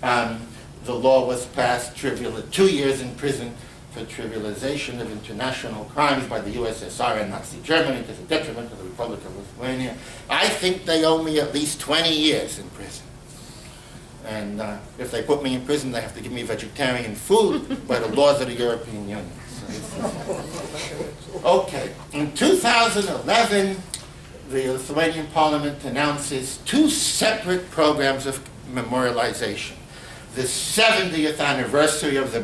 the law was passed, 2 years in prison for trivialization of international crimes by the USSR and Nazi Germany to the detriment of the Republic of Lithuania. I think they owe me at least 20 years in prison. And if they put me in prison, they have to give me vegetarian food by the laws of the European Union. Okay, in 2011, the Lithuanian Parliament announces 2 separate programs of memorialization. The 70th anniversary of the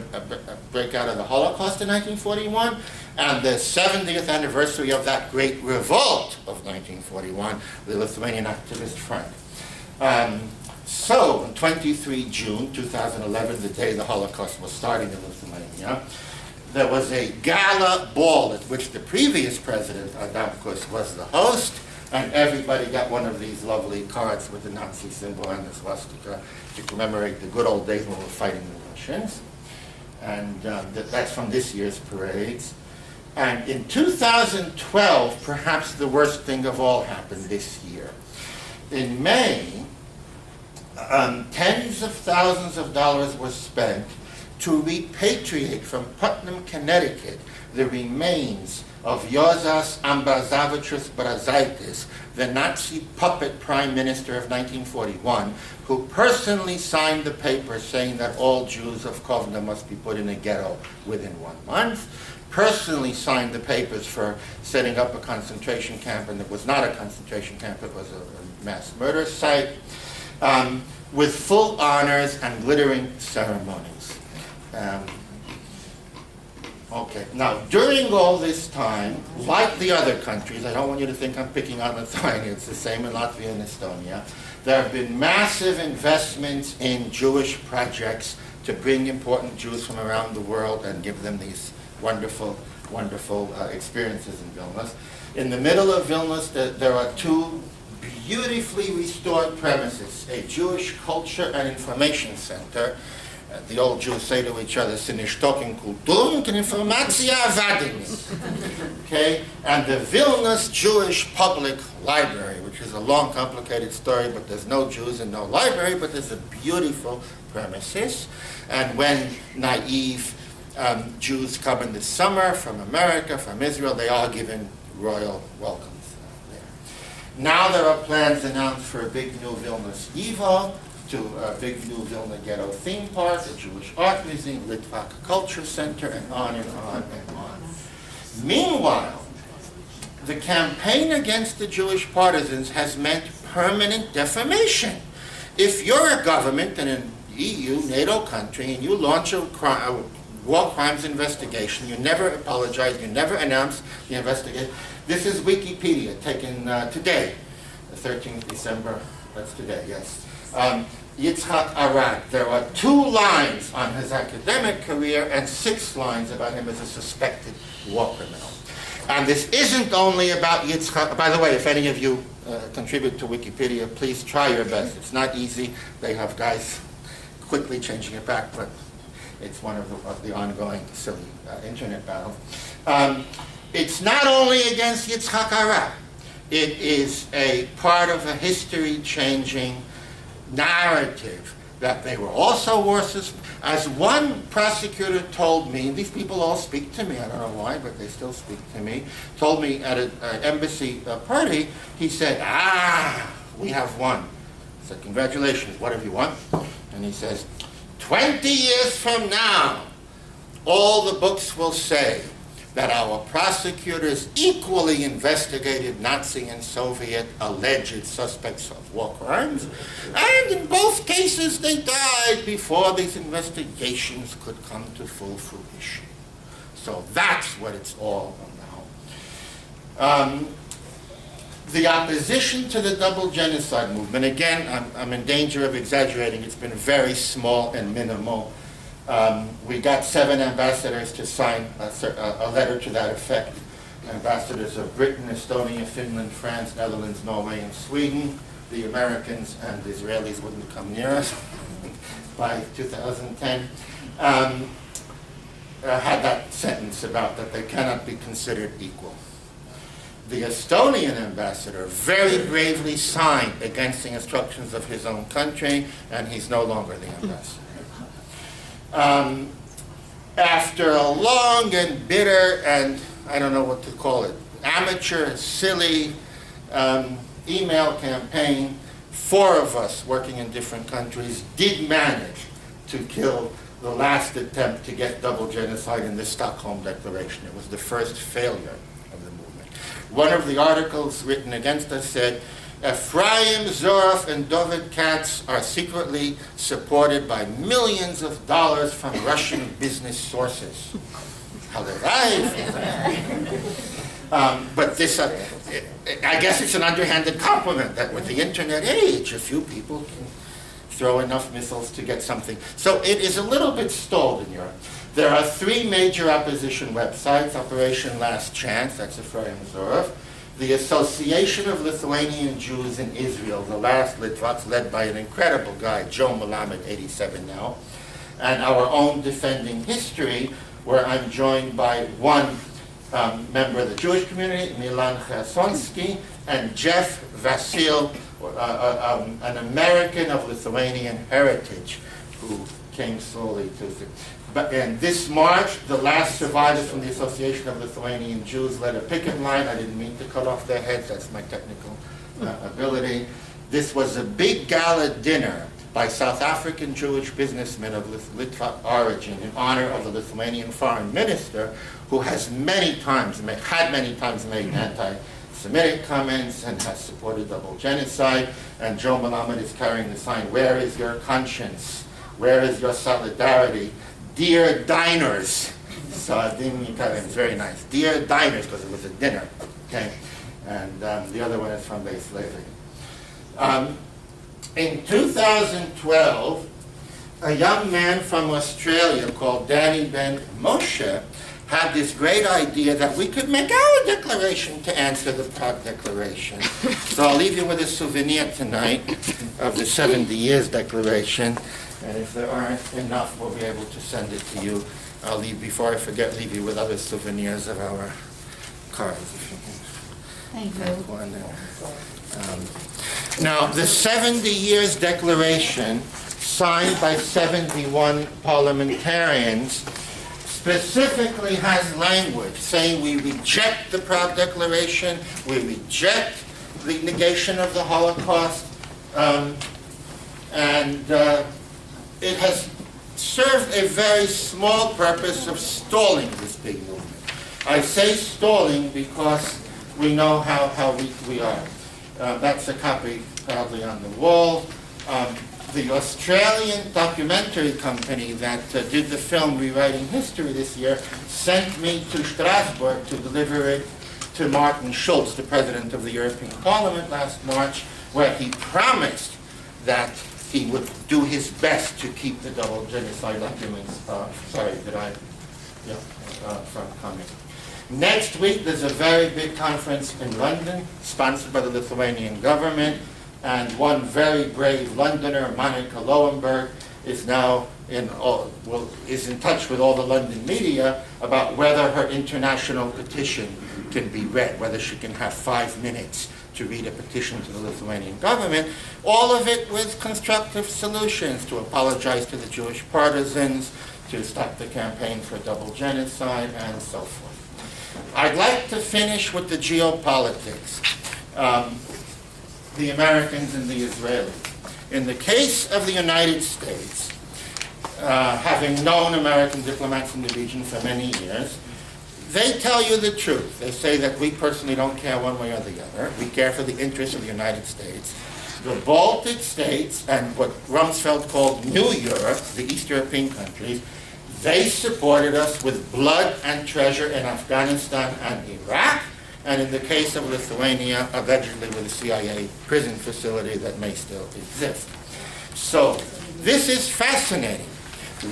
breakout of the Holocaust in 1941, and the 70th anniversary of that great revolt of 1941, the Lithuanian Activist Front. So, on 23 June 2011, the day the Holocaust was starting in Lithuania, there was a gala ball at which the previous president, Adamkus, was the host, and everybody got one of these lovely cards with the Nazi symbol and the swastika to commemorate the good old days when we were fighting the Russians. And that's from this year's parades. And in 2012, perhaps the worst thing of all happened this year. In May, tens of thousands of dollars were spent to repatriate from Putnam, Connecticut, the remains of Jozas Ambrazavičius Brazaitis, the Nazi puppet prime minister of 1941, who personally signed the paper saying that all Jews of Kovna must be put in a ghetto within 1 month, personally signed the papers for setting up a concentration camp, and it was not a concentration camp, it was a mass murder site, with full honors and glittering ceremonies. Okay, now during all this time, like the other countries, I don't want you to think I'm picking on Lithuania, it's the same in Latvia and Estonia, there have been massive investments in Jewish projects to bring important Jews from around the world and give them these wonderful, wonderful experiences in Vilnius. In the middle of Vilnius, there are 2 beautifully restored premises, a Jewish culture and information center, The old Jews say to each other, "Sinishtokin kulturen informatia vadin." Okay, and the Vilnius Jewish Public Library, which is a long, complicated story, but there's no Jews and no library, but there's a beautiful premises. And when naive Jews come in the summer from America, from Israel, they are given royal welcomes there. Now there are plans announced for a big new Vilnius Evo, to a big new Vilna Ghetto theme park, a Jewish art museum, Litvak Culture Center, and on and on and on. Meanwhile, the campaign against the Jewish partisans has meant permanent defamation. If you're a government in an EU, NATO country, and you launch a war crimes investigation, you never apologize, you never announce the investigation. This is Wikipedia, taken today, the 13th December, that's today, yes. Yitzhak Arad. There are 2 lines on his academic career and 6 lines about him as a suspected war criminal. And this isn't only about Yitzhak. By the way, if any of you contribute to Wikipedia, please try your best. It's not easy. They have guys quickly changing it back, but it's one of the ongoing silly internet battles. It's not only against Yitzhak Arad. It is a part of a history-changing narrative that they were also worse. As one prosecutor told me, these people all speak to me, I don't know why, but they still speak to me, told me at an embassy party, he said, we have won. I said, congratulations, what have you won? And he says, 20 years from now, all the books will say that our prosecutors equally investigated Nazi and Soviet alleged suspects of war crimes, and in both cases they died before these investigations could come to full fruition. So that's what it's all about. The opposition to the double genocide movement, again, I'm in danger of exaggerating, it's been very small and minimal. We got 7 ambassadors to sign a letter to that effect. Ambassadors of Britain, Estonia, Finland, France, Netherlands, Norway, and Sweden. The Americans and the Israelis wouldn't come near us by 2010. Had that sentence about that they cannot be considered equal. The Estonian ambassador very bravely signed against the instructions of his own country, and he's no longer the ambassador. After a long and bitter and, I don't know what to call it, amateur, silly email campaign, 4 of us working in different countries did manage to kill the last attempt to get double genocide in the Stockholm Declaration. It was the first failure of the movement. One of the articles written against us said, Ephraim Zorov and Dovid Katz are secretly supported by millions of dollars from Russian business sources. But this, I guess it's an underhanded compliment that with the internet age, a few people can throw enough missiles to get something. So it is a little bit stalled in Europe. There are 3 major opposition websites, Operation Last Chance, that's Ephraim Zorov, the Association of Lithuanian Jews in Israel, the last Litvaks, led by an incredible guy, Joe Melamed, 87 now, and our own Defending History, where I'm joined by one member of the Jewish community, Milan Chersonsky, and Jeff Vasil, an American of Lithuanian heritage, who came slowly to the... But in this March, the last survivors from the Association of Lithuanian Jews led a picket line. I didn't mean to cut off their heads, that's my technical ability. This was a big gala dinner by South African Jewish businessmen of Litvak origin in honor of the Lithuanian foreign minister, who has many times made anti-Semitic comments and has supported double genocide. And Joe Melamed is carrying the sign, "Where is your conscience? Where is your solidarity? Dear diners." So I think it's very nice. Dear diners, because it was a dinner. Okay, and the other one is from day slavery. In 2012, a young man from Australia called Danny Ben Moshe had this great idea that we could make our declaration to answer the Prague Declaration. So I'll leave you with a souvenir tonight of the 70 Years Declaration. And if there aren't enough, we'll be able to send it to you. I'll leave, before I forget, leave you with other souvenirs of our cards. If you can Thank take you. one there. Now, the 70 Years Declaration, signed by 71 parliamentarians, specifically has language saying we reject the Prague Declaration, we reject the negation of the Holocaust, and it has served a very small purpose of stalling this big movement. I say stalling because we know how weak we are. That's a copy proudly on the wall. The Australian documentary company that did the film Rewriting History this year sent me to Strasbourg to deliver it to Martin Schulz, the President of the European Parliament last March, where he promised that he would do his best to keep the double genocide documents, from coming. Next week, there's a very big conference in London, sponsored by the Lithuanian government, and one very brave Londoner, Monica Lowenberg, is now in touch with all the London media about whether her international petition can be read, whether she can have 5 minutes to read a petition to the Lithuanian government, all of it with constructive solutions, to apologize to the Jewish partisans, to stop the campaign for double genocide, and so forth. I'd like to finish with the geopolitics, the Americans and the Israelis. In the case of the United States, having known American diplomats in the region for many years, they tell you the truth. They say that we personally don't care one way or the other. We care for the interests of the United States. The Baltic states and what Rumsfeld called New Europe, the East European countries, they supported us with blood and treasure in Afghanistan and Iraq, and in the case of Lithuania, allegedly with a CIA prison facility that may still exist. So this is fascinating.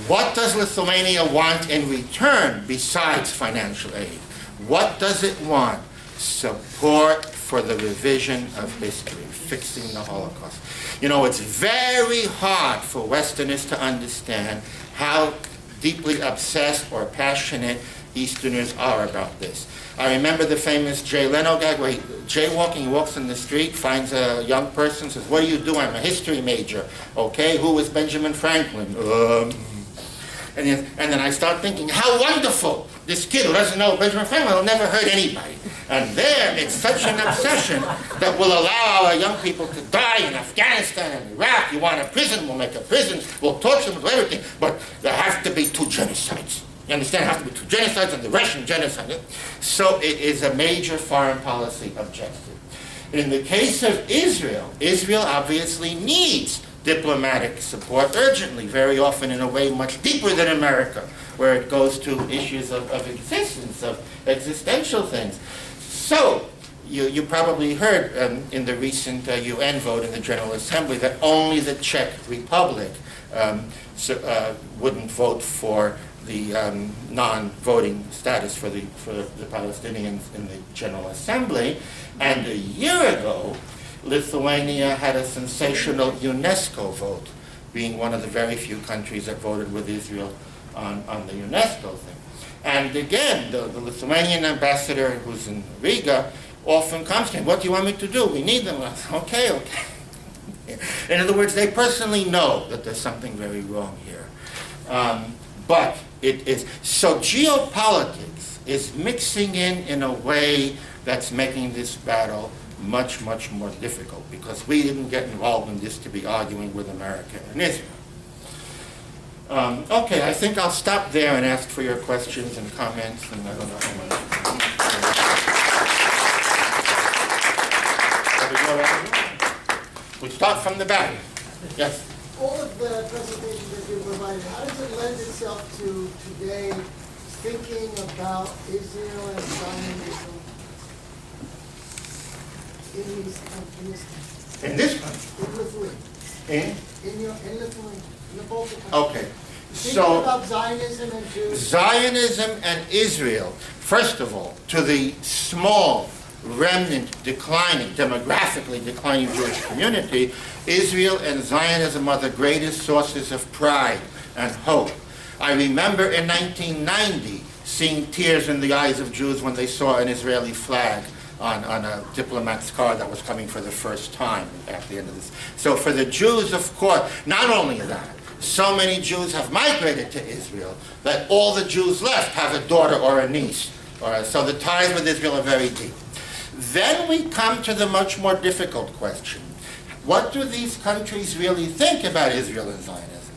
What does Lithuania want in return besides financial aid? What does it want? Support for the revision of history, fixing the Holocaust. You know, it's very hard for Westerners to understand how deeply obsessed or passionate Easterners are about this. I remember the famous Jay Leno gag where jaywalking, he walks in the street, finds a young person, says, "What do you do?" "I'm a history major." "Okay, who was Benjamin Franklin?" And then I start thinking, how wonderful! This kid who doesn't know Benjamin Franklin will never hurt anybody. And there, it's such an obsession that will allow our young people to die in Afghanistan and Iraq. You want a prison, we'll make a prison, we'll torture them, we'll do everything. But there have to be 2 genocides. You understand? There have to be 2 genocides and the Russian genocide. So it is a major foreign policy objective. In the case of Israel, Israel obviously needs diplomatic support urgently, very often in a way much deeper than America, where it goes to issues of existence, of existential things. So, you probably heard in the recent UN vote in the General Assembly that only the Czech Republic wouldn't vote for the non-voting status for the Palestinians in the General Assembly. And a year ago, Lithuania had a sensational UNESCO vote, being one of the very few countries that voted with Israel on the UNESCO thing. And again, the Lithuanian ambassador, who's in Riga, often comes to him, "What do you want me to do? We need them." Okay. In other words, they personally know that there's something very wrong here. But it is, so geopolitics is mixing in a way that's making this battle much, much more difficult, because we didn't get involved in this to be arguing with America and Israel. Okay, I think I'll stop there and ask for your questions and comments, and I don't know how much. We start from the back. Yes? All of the presentations that you provided, how does it lend itself to today thinking about Israel and Zionism in this country? In this country? In Lithuania. In Lithuania, in the Baltic countries. Okay. Thinking So, about Zionism and Jews. Zionism and Israel, first of all, to the small remnant declining, demographically declining Jewish community, Israel and Zionism are the greatest sources of pride and hope. I remember in 1990 seeing tears in the eyes of Jews when they saw an Israeli flag on a diplomat's car that was coming for the first time at the end of this. So for the Jews, of course, not only that, so many Jews have migrated to Israel that all the Jews left have a daughter or a niece. So the ties with Israel are very deep. Then we come to the much more difficult question. What do these countries really think about Israel and Zionism?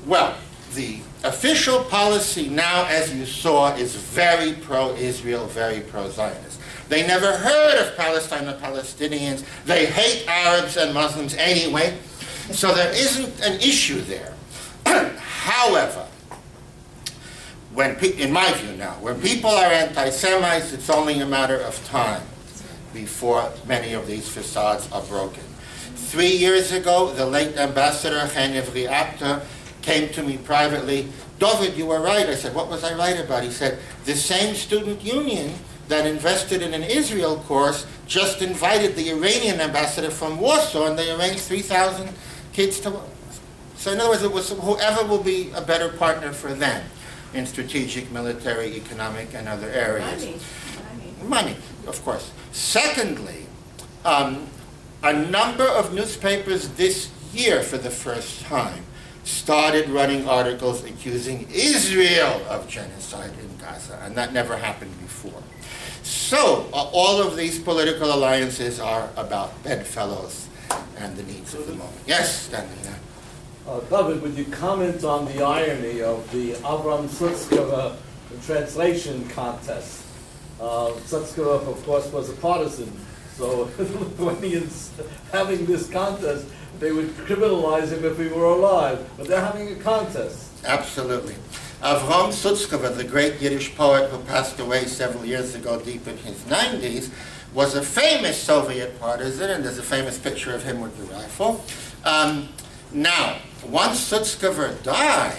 Well, the official policy now, as you saw, is very pro-Israel, very pro-Zionist. They never heard of Palestine or Palestinians. They hate Arabs and Muslims anyway. So there isn't an issue there. However, in my view now, when people are anti-Semites, it's only a matter of time before many of these facades are broken. 3 years ago, the late ambassador, Henevri Apter, came to me privately. Dovid, you were right. I said, what was I right about? He said, the same student union that invested in an Israel course just invited the Iranian ambassador from Warsaw, and they arranged 3,000 kids to... So in other words, it was whoever will be a better partner for them in strategic, military, economic, and other areas. Money, of course. Secondly, a number of newspapers this year, for the first time, started running articles accusing Israel of genocide in Gaza, and that never happened before. So, all of these political alliances are about bedfellows and the needs of the moment. Yes, Stanley. Dovid, would you comment on the irony of the Avram Sutzkever translation contest? Sutzkever, of course, was a partisan, so the Lithuanians having this contest, they would criminalize him if he were alive, but they're having a contest. Absolutely. Avram Sutzkever, the great Yiddish poet who passed away several years ago, deep in his 90s, was a famous Soviet partisan, and there's a famous picture of him with the rifle. Now, once Sutzkever died,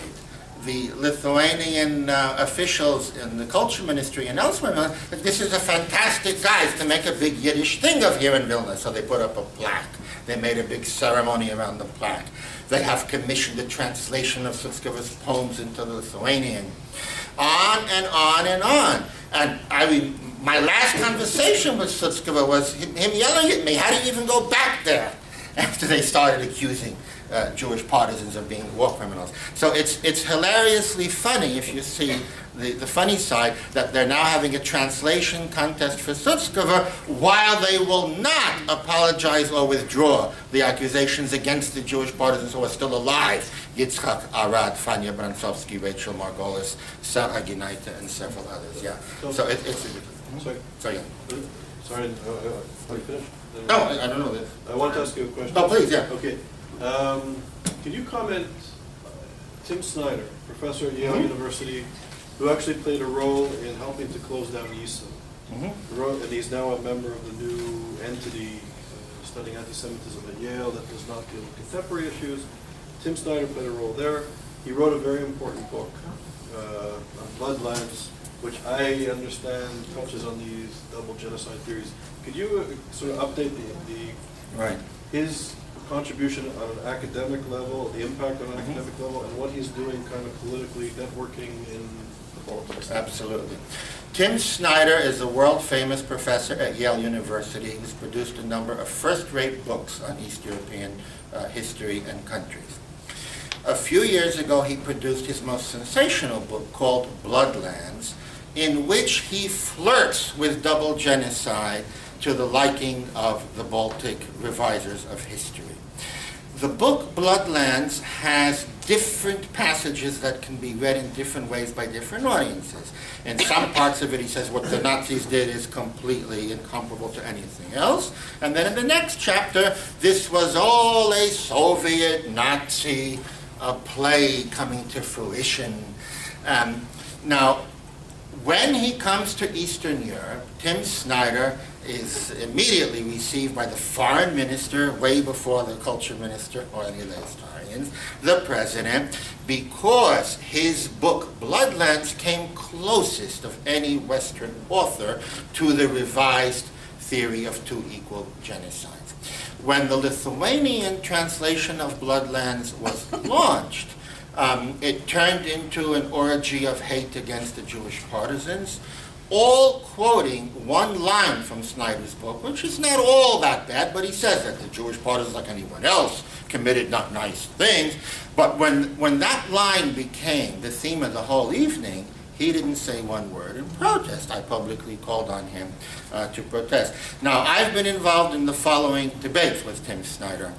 the Lithuanian officials in the culture ministry and elsewhere, this is a fantastic guy to make a big Yiddish thing of here in Vilna. So they put up a plaque. They made a big ceremony around the plaque. They have commissioned a translation of Sutzkever's poems into Lithuanian. On and on and on. And my last conversation with Sutzkever was him yelling at me, how do you even go back there? After they started accusing Jewish partisans of being war criminals. So it's hilariously funny, if you see the funny side, that they're now having a translation contest for Sutzkever while they will not apologize or withdraw the accusations against the Jewish partisans who are still alive. Yitzhak Arad, Fania Bransovsky, Rachel Margolis, Sarah Ginaita, and several others. Yeah. So it's... Sorry. Sorry. Sorry, are you finished? No, I don't know this. I want to ask you a question. Oh, please, yeah. Okay. Can you comment, Tim Snyder, professor at Yale University, who actually played a role in helping to close down YISA, and he's now a member of the new entity studying anti-Semitism at Yale that does not deal with contemporary issues. Tim Snyder played a role there. He wrote a very important book on Bloodlands, which I understand touches on these double genocide theories. Could you sort of update his contribution on an academic level, the impact on an academic level, and what he's doing kind of politically, networking in the politics? Absolutely. Tim Snyder is a world-famous professor at Yale University who's produced a number of first-rate books on East European history and countries. A few years ago, he produced his most sensational book called Bloodlands, in which he flirts with double genocide to the liking of the Baltic revisers of history. The book Bloodlands has different passages that can be read in different ways by different audiences. In some parts of it, he says what the Nazis did is completely incomparable to anything else. And then in the next chapter, this was all a Soviet Nazi play coming to fruition. Now, when he comes to Eastern Europe, Tim Snyder is immediately received by the foreign minister, way before the culture minister or any of the historians, the president, because his book Bloodlands came closest of any Western author to the revised theory of two equal genocides. When the Lithuanian translation of Bloodlands was launched, it turned into an orgy of hate against the Jewish partisans, all quoting one line from Snyder's book, which is not all that bad, but he says that the Jewish partisans, like anyone else, committed not nice things. But when that line became the theme of the whole evening, he didn't say one word in protest. I publicly called on him to protest. Now, I've been involved in the following debates with Tim Snyder.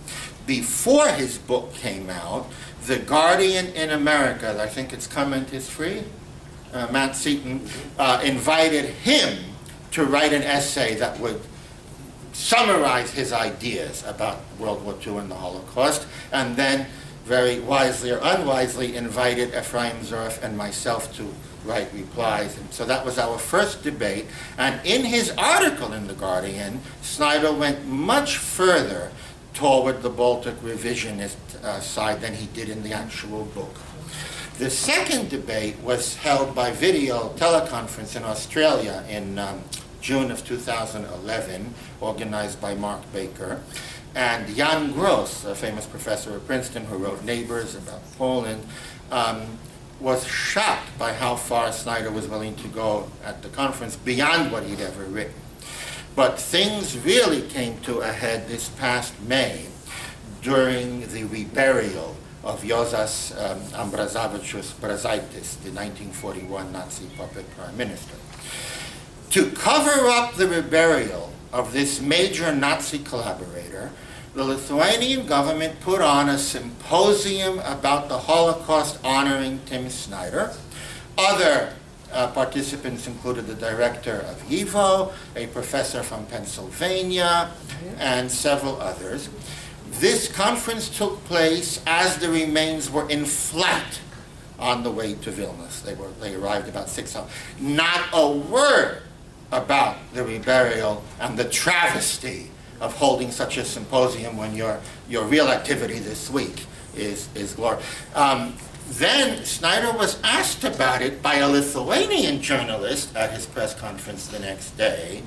Before his book came out, The Guardian in America, I think its comment is free, Matt Seaton, invited him to write an essay that would summarize his ideas about World War II and the Holocaust, and then very wisely or unwisely invited Ephraim Zorf and myself to write replies. And so that was our first debate. And in his article in The Guardian, Snyder went much further toward the Baltic revisionist side than he did in the actual book. The second debate was held by video teleconference in Australia in June of 2011, organized by Mark Baker. And Jan Gross, a famous professor at Princeton who wrote Neighbors about Poland, was shocked by how far Snyder was willing to go at the conference beyond what he'd ever written. But things really came to a head this past May during the reburial of Jozas Ambrazavičius Brazaitis, the 1941 Nazi puppet prime minister. To cover up the reburial of this major Nazi collaborator, the Lithuanian government put on a symposium about the Holocaust honoring Tim Snyder. Other participants included the director of YIVO, a professor from Pennsylvania, and several others. This conference took place as the remains were in flight on the way to Vilnius. They arrived about 6 hours. Not a word about the reburial and the travesty of holding such a symposium when your real activity this week is glory. Then Snyder was asked about it by a Lithuanian journalist at his press conference the next day.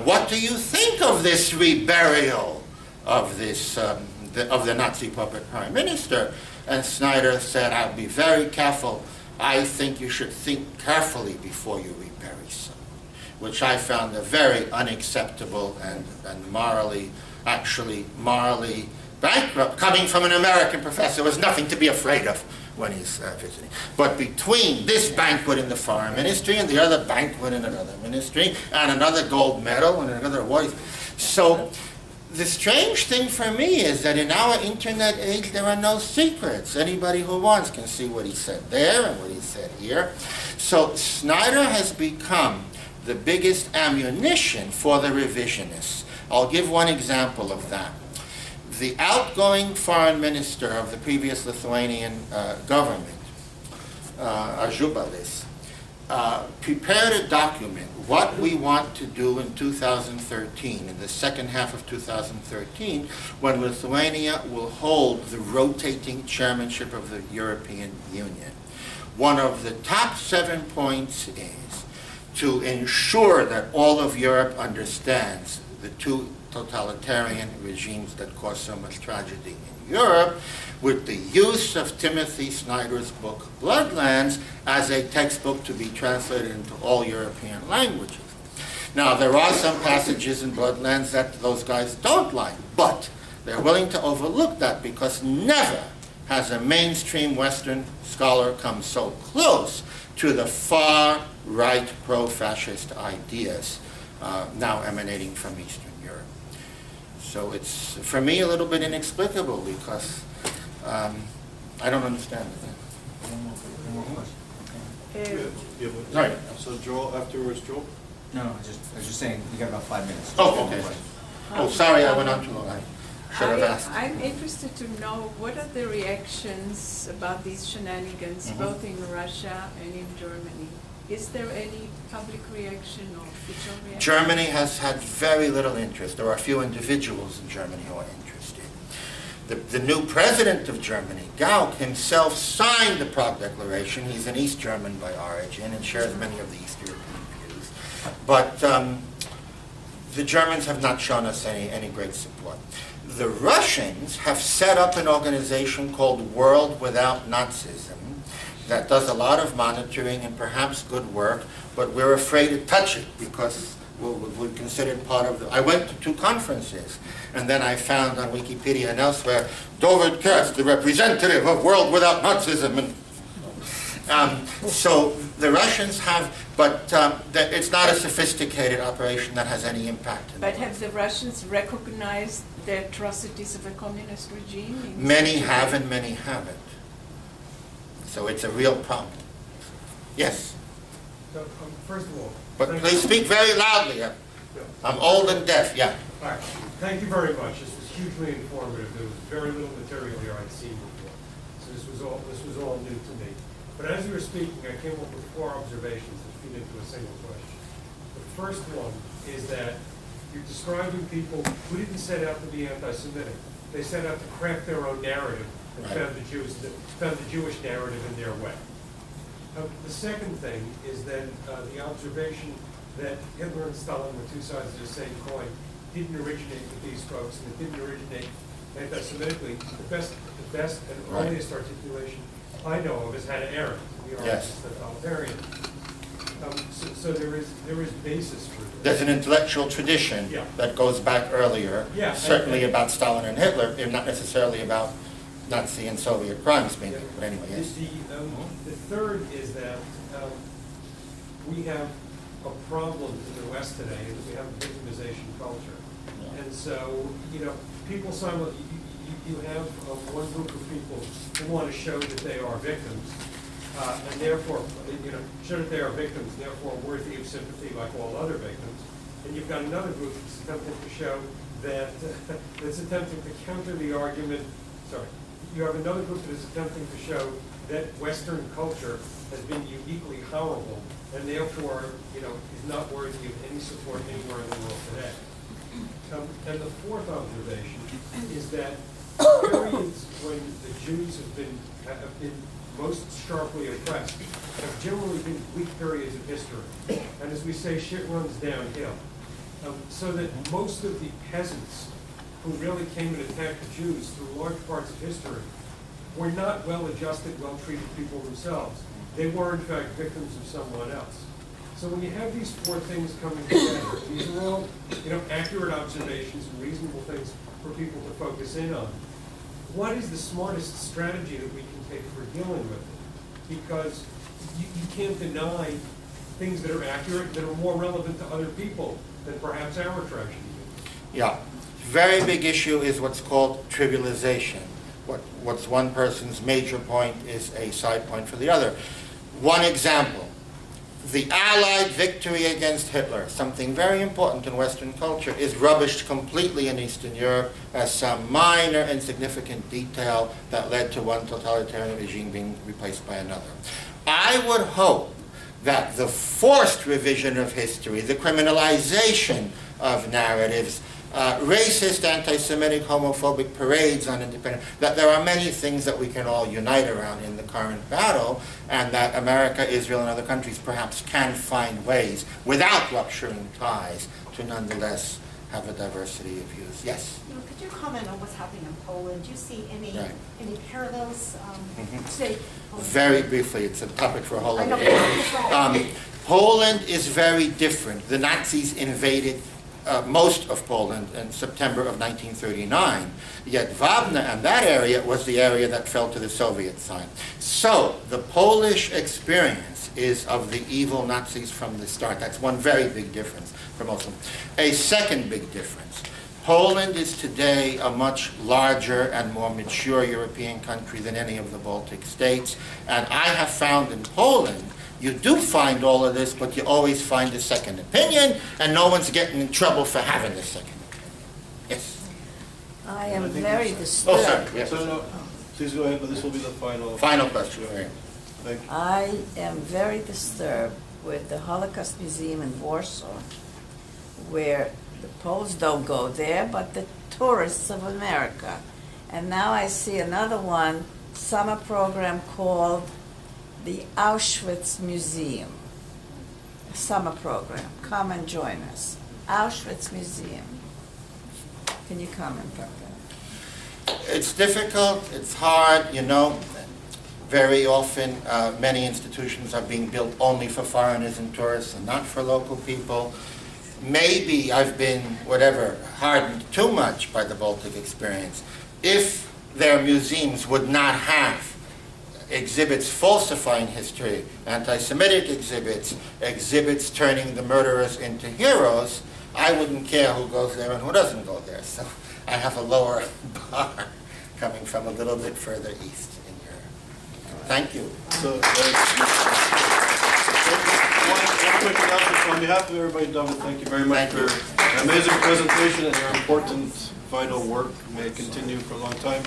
What do you think of this reburial of this of the Nazi puppet prime minister? And Snyder said, "I'll be very careful. I think you should think carefully before you rebury someone," which I found a very unacceptable and morally bankrupt, coming from an American professor. There was nothing to be afraid of when he's visiting. But between this banquet in the foreign ministry and the other banquet in another ministry and another gold medal and another award, so the strange thing for me is that in our internet age there are no secrets. Anybody who wants can see what he said there and what he said here. So Snyder has become the biggest ammunition for the revisionists. I'll give one example of that. The outgoing foreign minister of the previous Lithuanian government, Ažubalis, prepared a document, what we want to do in 2013, in the second half of 2013, when Lithuania will hold the rotating chairmanship of the European Union. One of the top 7 points is to ensure that all of Europe understands the two totalitarian regimes that caused so much tragedy in Europe, with the use of Timothy Snyder's book, Bloodlands, as a textbook to be translated into all European languages. Now, there are some passages in Bloodlands that those guys don't like, but they're willing to overlook that because never has a mainstream Western scholar come so close to the far-right pro-fascist ideas now emanating from Eastern Europe. So it's, for me, a little bit inexplicable because I don't understand it. Sorry. So Joel, afterwards, Joel? No, I was just saying, you got about 5 minutes. Oh, okay. Oh, sorry, I went on too long. I should have asked. I'm interested to know what are the reactions about these shenanigans, both in Russia and in Germany. Is there any public reaction or official reaction? Germany has had very little interest. There are a few individuals in Germany who are interested. The new president of Germany, Gauck, himself signed the Prague Declaration. He's an East German by origin and shares many of the East European views. But the Germans have not shown us any great support. The Russians have set up an organization called World Without Nazism that does a lot of monitoring and perhaps good work, but we're afraid to touch it because we're considered part of the... I went to 2 conferences, and then I found on Wikipedia and elsewhere, Dovid Katz, the representative of World Without Nazism. And, so the Russians have, but it's not a sophisticated operation that has any impact. But have the Russians recognized the atrocities of a communist regime? Many have and many haven't. So it's a real problem. Yes? So, first of all... But please speak very loudly. I'm old and deaf, yeah. All right. Thank you very much. This was hugely informative. There was very little material here I'd seen before. So this was all new to me. But as you were speaking, I came up with 4 observations that feed into a single question. The first one is that you're describing people who didn't set out to be anti-Semitic. They set out to craft their own narrative and found the Jewish narrative in their way. The second thing is that the observation that Hitler and Stalin were 2 sides of the same coin didn't originate with these folks, and it didn't originate anti-Semitically. The best and earliest articulation I know of is Hannah Arendt, the artist, the totalitarian. So there is basis for this. There's an intellectual tradition that goes back earlier, certainly about Stalin and Hitler, and not necessarily about Nazi and Soviet crimes, maybe. But anyway, yes. The third is that we have a problem in the West today, is that we have a victimization culture. And so, people you have one group of people who want to show that they are victims, and therefore, show that they are victims, therefore worthy of sympathy like all other victims. And you've got another group that's attempting to show that, that's attempting to counter the argument, you have another group that is attempting to show that Western culture has been uniquely horrible, and therefore, is not worthy of any support anywhere in the world today. And the fourth observation is that periods when the Jews have been most sharply oppressed have generally been weak periods of history. And as we say, shit runs downhill. So that most of the peasants who really came and attacked the Jews through large parts of history were not well-adjusted, well-treated people themselves. They were, in fact, victims of someone else. So when you have these 4 things coming together, these are all, accurate observations and reasonable things for people to focus in on. What is the smartest strategy that we can take for dealing with it? Because you can't deny things that are accurate, that are more relevant to other people than perhaps our tragedy is. Yeah. Very big issue is what's called trivialization. What's one person's major point is a side point for the other. One example, the Allied victory against Hitler, something very important in Western culture, is rubbished completely in Eastern Europe as some minor insignificant detail that led to one totalitarian regime being replaced by another. I would hope that the forced revision of history, the criminalization of narratives, racist, anti-Semitic, homophobic parades on independence, that there are many things that we can all unite around in the current battle, and that America, Israel, and other countries perhaps can find ways, without rupturing ties, to nonetheless have a diversity of views. Yes? Could you comment on what's happening in Poland? Do you see any parallels? Say, very briefly, it's a topic for a whole I know. other day. Poland is very different. The Nazis invaded most of Poland in September of 1939. Yet Wabna and that area was the area that fell to the Soviet side. So the Polish experience is of the evil Nazis from the start. That's one very big difference for most of them. A second big difference. Poland is today a much larger and more mature European country than any of the Baltic states. And I have found in Poland, you do find all of this, but you always find a second opinion, and no one's getting in trouble for having a second opinion. Yes? I am very disturbed. Oh, sorry. Yes. No, please go ahead, but this will be the final. Final question. Thank you. I am very disturbed with the Holocaust Museum in Warsaw, where the Poles don't go there, but the tourists of America. And now I see another one, summer program called the Auschwitz Museum. A summer program. Come and join us. Auschwitz Museum. Can you comment on that? It's difficult, it's hard, you know. Very often, many institutions are being built only for foreigners and tourists and not for local people. Maybe I've been, hardened too much by the Baltic experience. If their museums would not have exhibits falsifying history, anti-Semitic exhibits, exhibits turning the murderers into heroes, I wouldn't care who goes there and who doesn't go there. So I have a lower bar coming from a little bit further east in Europe. Thank you. So, one quick announcement on behalf of everybody, Dovid, thank you very much Thank for you. your amazing presentation and your important, vital work. May it continue for a long time.